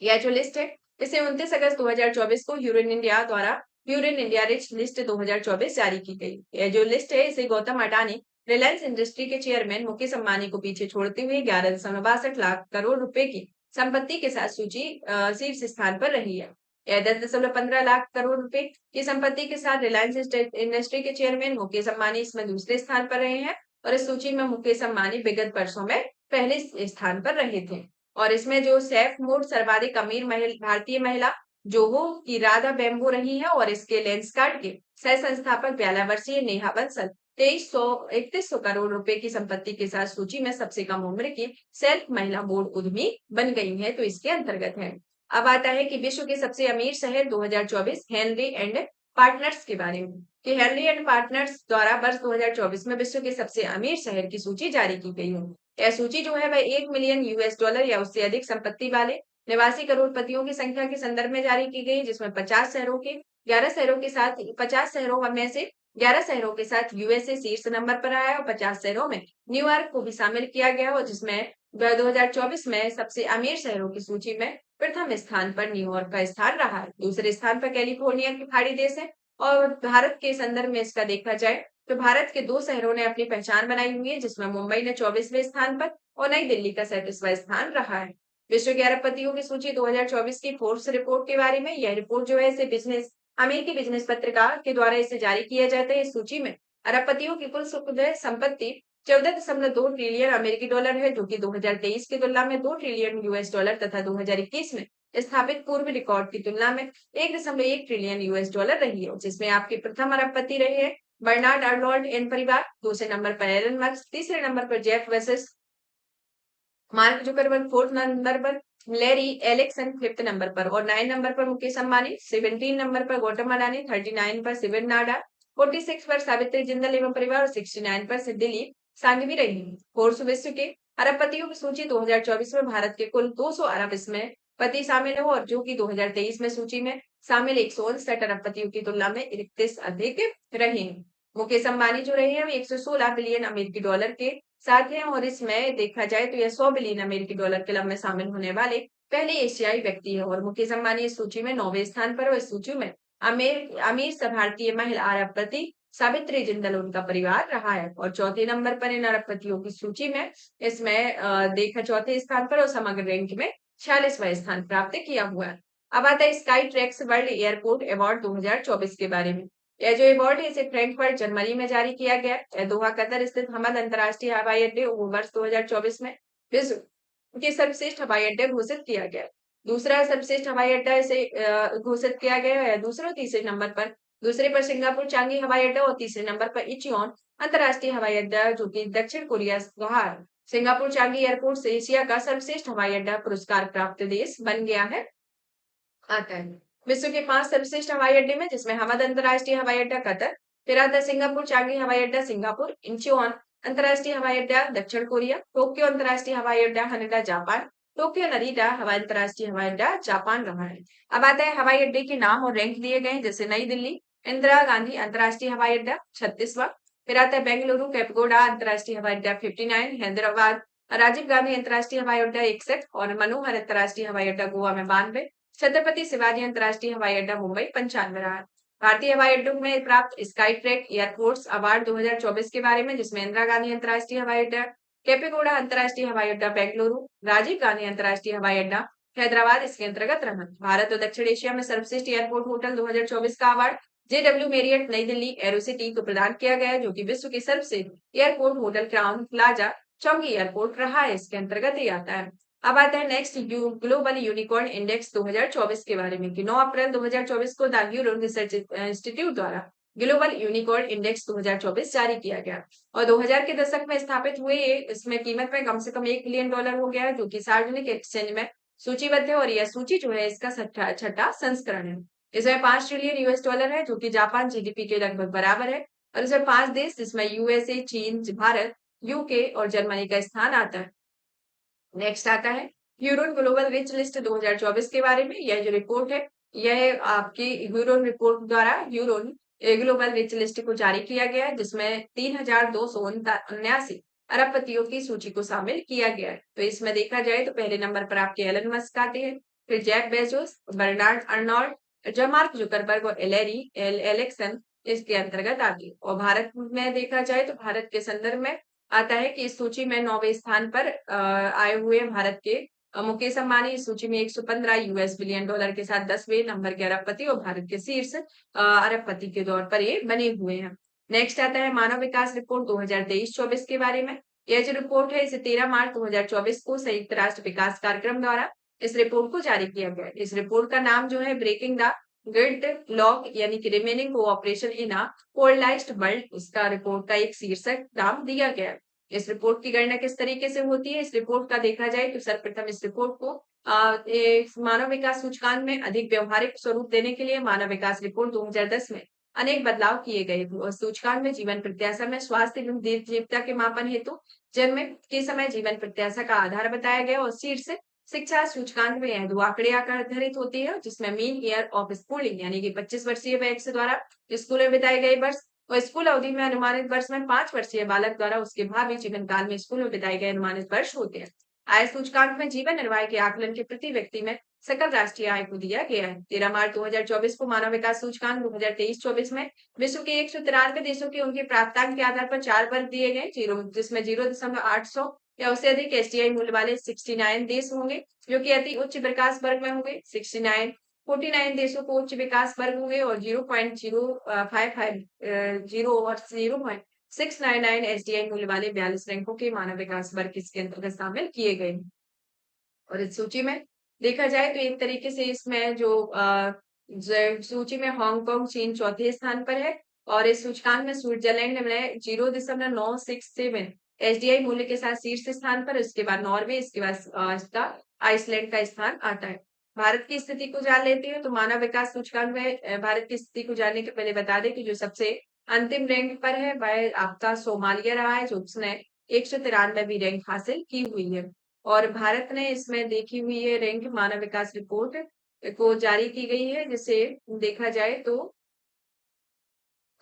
यह जो लिस्ट है इसे 29 अगस्त 2024 को ह्यूरन इंडिया द्वारा ह्यूरन इंडिया रिच लिस्ट 2024 जारी की गई। यह जो लिस्ट है इसे गौतम अडानी रिलायंस इंडस्ट्री के चेयरमैन मुकेश अंबानी को पीछे छोड़ते हुए 11.62 लाख करोड़ रुपए की संपत्ति के साथ सूची शीर्ष स्थान पर रही है। यह 10.15 लाख करोड़ रुपए की संपत्ति के साथ रिलायंस इंडस्ट्री के चेयरमैन मुकेश अंबानी इसमें दूसरे स्थान पर रहे हैं और इस सूची में मुकेश अंबानी विगत वर्षों में पहले स्थान पर रहे थे। और इसमें जो सैफ मोड सर्वाधिक अमीर भारतीय महिला जोहो की राधा बेम्बो रही है और इसके लेंसकार्ट के सह संस्थापक 42 वर्षीय नेहा बंसल 3100 करोड़ रुपए की संपत्ति के साथ सूची में सबसे कम उम्र की सेल्फ महिला बोर्ड उद्यमी बन गई है, तो इसके अंतर्गत है। अब आता है कि विश्व के सबसे अमीर शहर 2024 हेनरी एंड पार्टनर्स के बारे में कि हेनरी एंड पार्टनर्स द्वारा वर्ष 2024 में विश्व के सबसे अमीर शहर की सूची जारी की गई है। यह सूची जो है वह 1 मिलियन यूएस डॉलर या उससे अधिक संपत्ति वाले निवासी करोड़पतियों की संख्या के संदर्भ में जारी की गई, जिसमें 50 शहरों के 11 शहरों के साथ 50 शहरों में से 11 शहरों के साथ यूएसए शीर्ष नंबर पर आया और 50 शहरों में न्यूयॉर्क को भी शामिल किया गया और जिसमें 2024 में सबसे अमीर शहरों की सूची में प्रथम स्थान पर न्यूयॉर्क का स्थान रहा है। दूसरे स्थान पर कैलिफोर्निया की पहाड़ी देश है और भारत के संदर्भ में इसका देखा जाए तो भारत के 2 शहरों ने अपनी पहचान बनाई हुई है, जिसमें मुंबई ने 24वें स्थान पर और नई दिल्ली का 37वां स्थान रहा है। विश्व के अरबपतियों की सूची 2024 की फोर्ब्स रिपोर्ट के बारे में। यह रिपोर्ट जो है इसे अमेरिकी बिजनेस पत्रिका के द्वारा इसे जारी किया जाता है। इस सूची में अरबपतियों की कुल संपत्ति 14.2 ट्रिलियन अमेरिकी डॉलर है, जो कि 2023 की तुलना में 2 ट्रिलियन यूएस डॉलर तथा 2021 में स्थापित पूर्व रिकॉर्ड की तुलना में 1.1 ट्रिलियन यूएस डॉलर रही है, जिसमें आपके प्रथम अरबपति रहे हैं बर्नार्ड अर्नोल्ड एंड परिवार, दूसरे नंबर पर एलन मस्क, तीसरे नंबर पर Jeff Bezos, mark Zuckerberg, fourth number पर लैरी एलिक्सन, फिफ्थ नंबर पर और 9 नंबर पर मुकेश अंबानी, 17 नंबर पर गौतम अडानी, 39 पर शिवन नाडा, 46 पर सावित्री जिंदल एवं परिवार और 69 पर दिलीप सांघवी रही। फोर्ब्स विश्व के अरबपतियों की सूची 2024 में भारत के कुल 200 अरब इसमें पति शामिल हो और जो कि 2023 में सूची में शामिल 159 अरबपतियों की तुलना में 31 अधिक रहे। मुकेश अंबानी जो रहे हैं 116 बिलियन अमेरिकी डॉलर के साथ हैं और इसमें देखा जाए तो यह 100 बिलियन अमेरिकी डॉलर क्लब में शामिल होने वाले पहले एशियाई व्यक्ति है और मुकेश अंबानी इस सूची में 9वें स्थान पर और इस सूची में अमीर भारतीय महिला अरबपति सावित्री जिंदल उनका परिवार रहा है और चौथे नंबर पर इन अरबपतियों की सूची में इसमें देखा चौथे स्थान पर और समग्र रैंक में 46वां स्थान प्राप्त किया हुआ है। अब आता है sky tracks world airport award 2024 के बारे में। यह जो अवार्ड है इसे फ्रैंकफर्ट जर्मनी में जारी किया गया। यह दोहा कतर स्थित हमद अंतर्राष्ट्रीय हवाई अड्डे वर्ष 2024 में विश्व के सर्वश्रेष्ठ हवाई अड्डे घोषित किया गया। दूसरा सर्वश्रेष्ठ हवाई अड्डा इसे घोषित किया गया है। दूसरे और तीसरे नंबर पर दूसरे पर सिंगापुर चांगी हवाई अड्डा और तीसरे नंबर पर इचियोन अंतर्राष्ट्रीय हवाई अड्डा जो कि दक्षिण कोरिया बाहर सिंगापुर चांगी एयरपोर्ट से एशिया का सर्वश्रेष्ठ हवाई अड्डा पुरस्कार प्राप्त देश बन गया है आता है। विश्व के 5 सर्वश्रेष्ठ हवाई अड्डे में जिसमें हमद अंतर्राष्ट्रीय हवाई अड्डा कतर, फिर आता है सिंगापुर चांगी हवाई अड्डा सिंगापुर, इंचियोन अंतर्राष्ट्रीय हवाई अड्डा दक्षिण कोरिया, टोक्यो अंतर्राष्ट्रीय हवाई अड्डा हनेडा जापान, टोक्यो नरीटा हवाई अंतर्राष्ट्रीय हवाई अड्डा जापान रहा है। अब आता है हवाई अड्डे के नाम और रैंक दिए गए जैसे नई दिल्ली इंदिरा गांधी अंतर्राष्ट्रीय हवाई अड्डा 36वां, फिर आता है बेंगलुरु कैपगोडा अंतर्राष्ट्रीय हवाई अड्डा 59, हैदराबाद राजीव गांधी अंतर्राष्ट्रीय हवाई अड्डा 61 और मनोहर अंतर्राष्ट्रीय हवाई अड्डा गोवा में 92, छत्रपति शिवाजी अंतर्राष्ट्रीय हवाई अड्डा मुंबई 95 रहा। भारतीय हवाई अड्डों में प्राप्त स्काई ट्रैक एयरपोर्ट्स अवार्ड 2024 के बारे में जिसमें इंदिरा गांधी अंतर्राष्ट्रीय हवाई अड्डा, केपेगौड़ा अंतर्राष्ट्रीय हवाई अड्डा बेंगलुरु, राजीव गांधी अंतर्राष्ट्रीय हवाई अड्डा हैदराबाद इसके अंतर्गत रहा। भारत और दक्षिण एशिया में सर्वश्रेष्ठ एयरपोर्ट होटल 2024 का अवार्ड जेडब्ल्यू मेरियट नई दिल्ली एरोसिटी को प्रदान किया गया जो कि विश्व के सर्वश्रेष्ठ airport hotel Crowne Plaza Changi Airport रहा है, इसके अंतर्गत ही आता है। अब आता है नेक्स्ट ग्लोबल यूनिकॉर्न इंडेक्स 2024 के बारे में कि 9 अप्रैल 2024 को द ह्यूरन रिसर्च इंस्टीट्यूट द्वारा ग्लोबल यूनिकॉर्न इंडेक्स 2024 जारी किया गया और 2000 के दशक में स्थापित हुए इसमें कीमत में कम से कम $1 बिलियन हो गया है जो कि सार्वजनिक एक्सचेंज में सूचीबद्ध है और यह सूची जो है इसका छठा संस्करण है। इसमें 5 ट्रिलियन यूएस डॉलर है जो कि जापान जीडीपी के लगभग बराबर है और इसमें 5 देश जिसमें यूएसए, चीन, भारत, यूके और जर्मनी का स्थान आता है। नेक्स्ट आता है ह्यूरोन ग्लोबल रिच लिस्ट 2024 के बारे में। यह जो रिपोर्ट है, यह आपकी ह्यूरोन रिपोर्ट द्वारा ह्यूरोन ग्लोबल रिच लिस्ट को जारी किया गया है, जिसमें 3,279 अरबपतियों की सूची को शामिल किया गया है। तो इसमें देखा जाए तो पहले नंबर पर आपके एलन मस्क आते हैं, फिर जेफ बेजोस, बर्नार्ड अर्नोल्ड, जो मार्क जुकरबर्ग और एलेक्सन इसके अंतर्गत आती है। और भारत में देखा जाए तो भारत के संदर्भ में आता है कि इस सूची में 9वें स्थान पर आए हुए हैं भारत के मुकेश अंबानी। इस सूची में 115 यूएस बिलियन डॉलर के साथ 10वें नंबर के अरबपति और भारत के शीर्ष अरबपति के तौर पर ये बने हुए हैं। नेक्स्ट आता है मानव विकास रिपोर्ट 2023-24 के बारे में। यह जो रिपोर्ट है इसे 13 मार्च 2024 को संयुक्त राष्ट्र विकास कार्यक्रम द्वारा इस रिपोर्ट को जारी किया गया है। इस रिपोर्ट का नाम जो है ब्रेकिंग द ग्रिड लॉक यानी कि remaining cooperation in a polarised world, इसका रिपोर्ट का एक शीर्षक नाम दिया गया है। इस रिपोर्ट की गणना किस तरीके से होती है? इस रिपोर्ट का देखा जाए तो सर्वप्रथम इस रिपोर्ट को मानव विकास सूचकांक में अधिक व्यवहारिक स्वरूप देने के लिए मानव विकास रिपोर्ट 2010 में अनेक बदलाव किए गए थे और सूचकांक में जीवन प्रत्याशा में स्वास्थ्य एवं दीर्घजीविता के मापन हेतु जन्म के समय जीवन प्रत्याशा का आधार बताया गया और शीर्ष शिक्षा सूचकांक में यह दो आंकड़े आधारित होती है, जिसमें मीन ईयर ऑफ स्कूलिंग यानी कि 25 वर्षीय व्यक्ति द्वारा स्कूल में बिताए गए वर्ष और स्कूल अवधि में अनुमानित वर्ष में 5 वर्षीय बालक द्वारा उसके भावी जीवन काल में स्कूल में बिताए गए अनुमानित वर्ष होते हैं। आय सूचकांक में जीवन निर्वाह के आकलन के प्रति व्यक्ति में सकल राष्ट्रीय आय को दिया गया है। 13 मार्च 2024 को मानव विकास सूचकांक 2023-24 में विश्व के 193 देशों के उनके प्राप्तांक के आधार पर 4 वर्ग दिए गए, जिसमें 0.800 या उससे अधिक एसडीआई मूल्य वाले 69 देश होंगे जो कि अति उच्च विकास वर्ग में होंगे। 49 देशों को उच्च विकास वर्ग होंगे और 0.055 और 0.699 एसडीआई मूल्य वाले 42 रैंकों के मानव विकास वर्ग इसके अंतर्गत शामिल किए गए। और इस सूची में देखा जाए तो एक तरीके से इसमें जो सूची में हांगकांग चीन चौथे स्थान पर है और इस सूचकांक में स्विट्जरलैंड में 0.967 एसडीआई मूल्य के साथ शीर्ष स्थान पर, उसके बाद नॉर्वे, इसके बाद इसका आइसलैंड का स्थान आता है। भारत की स्थिति को जान लेते हैं तो मानव विकास सूचकांक में भारत की स्थिति को जानने के पहले बता दें कि जो सबसे अंतिम रैंक पर है वह आपका सोमालिया रहा है, जो उसने 193वीं रैंक हासिल की हुई है। और भारत ने इसमें देखी हुई है रैंक मानव विकास रिपोर्ट को जारी की गई है, जिसे देखा जाए तो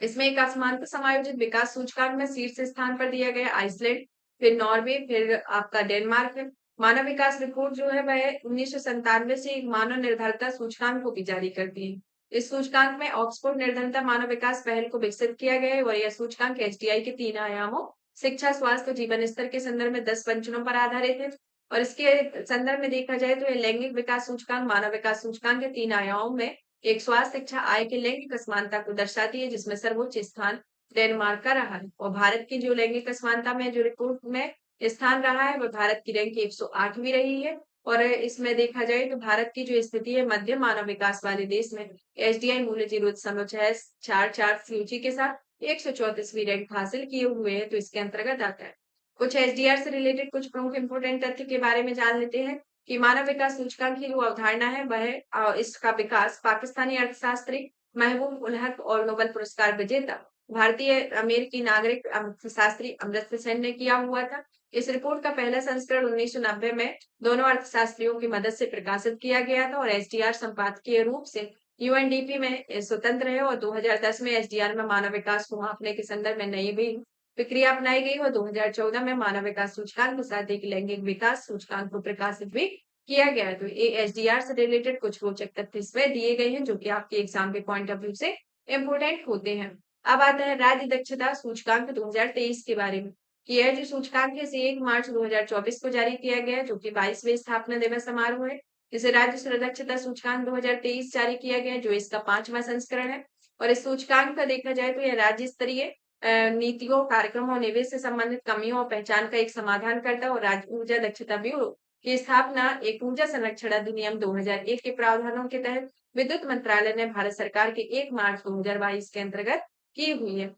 इसमें एक आसमान पर समायोजित विकास सूचकांक में शीर्ष स्थान पर दिया गया आइसलैंड, फिर नॉर्वे, फिर आपका डेनमार्क है। मानव विकास रिपोर्ट जो है वह 1997 से एक मानव निर्भरता सूचकांक को भी जारी करती है। इस सूचकांक में ऑक्सफोर्ड निर्धनता मानव विकास पहल को विकसित किया गया है और यह सूचकांक एसडीआई के 3 आयामों शिक्षा, स्वास्थ्य और जीवन स्तर के संदर्भ में 10 पंचनों पर आधारित है। और इसके संदर्भ में देखा जाए तो यह लैंगिक विकास सूचकांक मानव विकास सूचकांक के 3 आयामों में एक स्वास्थ्य, शिक्षा, आय के लैंगिक असमानता को दर्शाती है, जिसमें सर्वोच्च स्थान डेनमार्क का रहा है। और भारत की जो लैंगिक असमानता में जो रिपोर्ट में स्थान रहा है वह भारत की रैंक 108वीं रही है। और इसमें देखा जाए तो भारत की जो स्थिति है मध्यम मानव विकास वाले देश में एसडीआई मूल्य 0.644 सूची के साथ 134वीं रैंक हासिल किए हुए है, तो इसके अंतर्गत आता है। कुछ एसडीआर से रिलेटेड कुछ प्रमुख इंपोर्टेंट तथ्य के बारे में जान लेते हैं कि मानव विकास सूचकांक की जो अवधारणा है वह इसका विकास पाकिस्तानी अर्थशास्त्री महबूब उल हक और नोबेल पुरस्कार विजेता भारतीय अमेरिकी नागरिक अर्थशास्त्री अमर्त्य सेन ने किया हुआ था। इस रिपोर्ट का पहला संस्करण 1990 में दोनों अर्थशास्त्रियों की मदद से प्रकाशित किया गया था और एसडीआर संपादकीय रूप से यूएनडीपी में स्वतंत्र है और 2010 में एसडीआर में मानव विकास को मापने के संदर्भ में नई भी प्रक्रिया अपनाई गई और 2014 में मानव विकास सूचकांक के साथ एक लैंगिक विकास सूचकांक को प्रकाशित भी किया गया है। तो ये एसडीआर से रिलेटेड कुछ रोचक तथ्य इसमें दिए गए हैं जो कि आपके एग्जाम के पॉइंट ऑफ व्यू से इम्पोर्टेंट होते हैं। अब आता है राज्य दक्षता सूचकांक 2023 के बारे में कि यह जो सूचकांक है इसे 1 मार्च 2024 को जारी किया गया है, जो कि 22वें स्थापना दिवस समारोह है। इसे राज्य दक्षता सूचकांक 2023 जारी किया गया है, जो इसका 5वां संस्करण है। और इस सूचकांक का देखा जाए तो यह राज्य स्तरीय नीतियों, कार्यक्रमों और निवेश से संबंधित कमियों और पहचान का एक समाधान करता है और राज्य ऊर्जा दक्षता ब्यूरो की स्थापना एक ऊर्जा संरक्षण अधिनियम 2001 के प्रावधानों के तहत विद्युत मंत्रालय ने भारत सरकार के 1 मार्च 2022 के अंतर्गत की हुई है।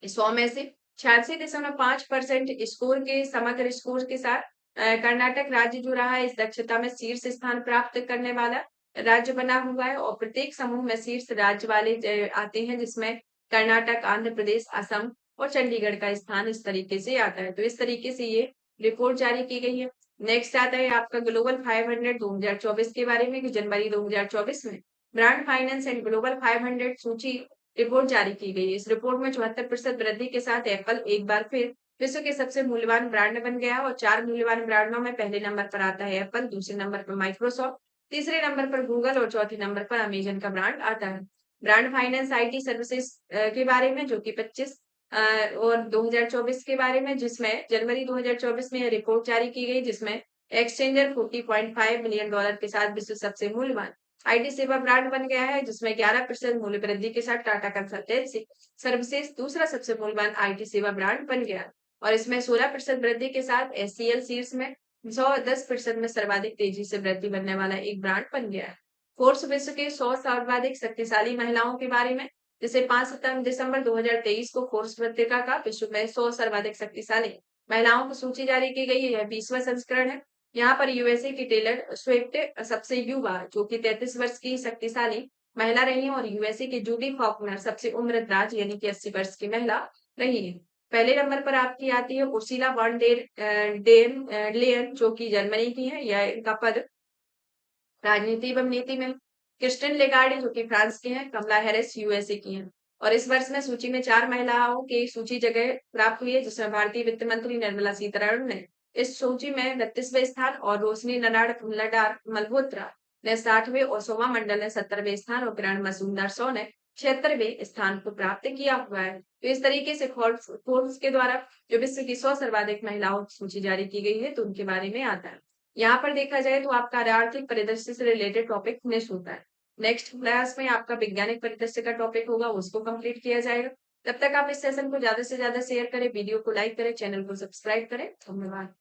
100 में से 86.5% स्कोर के समग्र स्कोर के साथ कर्नाटक राज्य जो रहा है इस दक्षता में शीर्ष स्थान प्राप्त करने वाला राज्य बना हुआ है और प्रत्येक समूह में शीर्ष राज्य वाले आते हैं, जिसमें कर्नाटक, आंध्र प्रदेश, असम और चंडीगढ़ का स्थान इस तरीके से आता है। तो इस तरीके से ये रिपोर्ट जारी की गई है। नेक्स्ट आता है आपका ग्लोबल 500 2024 के बारे में कि जनवरी 2024 में ब्रांड फाइनेंस एंड ग्लोबल 500 सूची रिपोर्ट जारी की गई। इस रिपोर्ट में 74% वृद्धि के साथ एप्पल एक बार फिर विश्व के सबसे मूल्यवान ब्रांड बन गया और 4 मूल्यवान ब्रांडों में पहले नंबर पर आता है एप्पल, दूसरे नंबर पर माइक्रोसॉफ्ट, तीसरे नंबर पर गूगल और चौथे नंबर पर अमेजन का ब्रांड आता है। ब्रांड फाइनेंस आईटी सर्विसेज के बारे में जो कि 25 और 2024 के बारे में जिसमें जनवरी 2024 में यह रिपोर्ट जारी की गई जिसमें एक्सचेंजर $40.5 मिलियन के साथ विश्व सबसे मूल्यवान आईटी सेवा ब्रांड बन गया है जिसमें 11% मूल्य वृद्धि के साथ टाटा कंसल्टेंसी सर्विसेज दूसरा सबसे मूल्यवान आईटी सेवा ब्रांड बन गया और इसमें 16% वृद्धि के साथ एचसीएल शीर्ष में 110% में सर्वाधिक तेजी से वृद्धि बनने वाला एक ब्रांड बन गया है। फोर्ब्स विश्व के 100 सर्वाधिक शक्तिशाली महिलाओं के बारे में जिसे 5 दिसंबर 2023 को फोर्ब्स पत्रिका का विश्व में 100 सर्वाधिक शक्तिशाली महिलाओं की सूची जारी की गई है। यह 20वां संस्करण है। यहाँ पर यूएसए की टेलर स्विफ्ट सबसे युवा जो कि 33 वर्ष की शक्तिशाली महिला रही है और यूएसए की जूडी फॉकनर सबसे उम्रदराज यानी कि 80 वर्ष की महिला रही है। पहले नंबर पर आपकी आती है उर्सुला वॉन लेयन जो कि जर्मनी की है। यह इनका पद राजनीति एवं नीति में क्रिस्टिन लेगार्ड जो कि फ्रांस के हैं, कमला हैरिस यूएसए की हैं और इस वर्ष में सूची में 4 महिलाओं की सूची जगह प्राप्त हुई है जिसमें भारतीय वित्त मंत्री निर्मला सीतारमण ने इस सूची में 32वें स्थान और रोशनी नडार मल्होत्रा ने 60वें और सोमा मंडल ने 70वें स्थान और किरण मजूमदार शो ने 76वें स्थान को प्राप्त किया हुआ है। तो इस तरीके से फोर्ब्स के द्वारा जो विश्व की 100 सर्वाधिक महिलाओं की सूची जारी की गई है तो उनके बारे में आता है। यहाँ पर देखा जाए तो आपका आर्थिक परिदृश्य से रिलेटेड टॉपिक फिनिश होता है। नेक्स्ट क्लास में आपका वैज्ञानिक परिदृश्य का टॉपिक होगा, उसको कंप्लीट किया जाएगा। तब तक आप इस सेशन को ज्यादा से ज्यादा शेयर करें, वीडियो को लाइक करें, चैनल को सब्सक्राइब करें। धन्यवाद।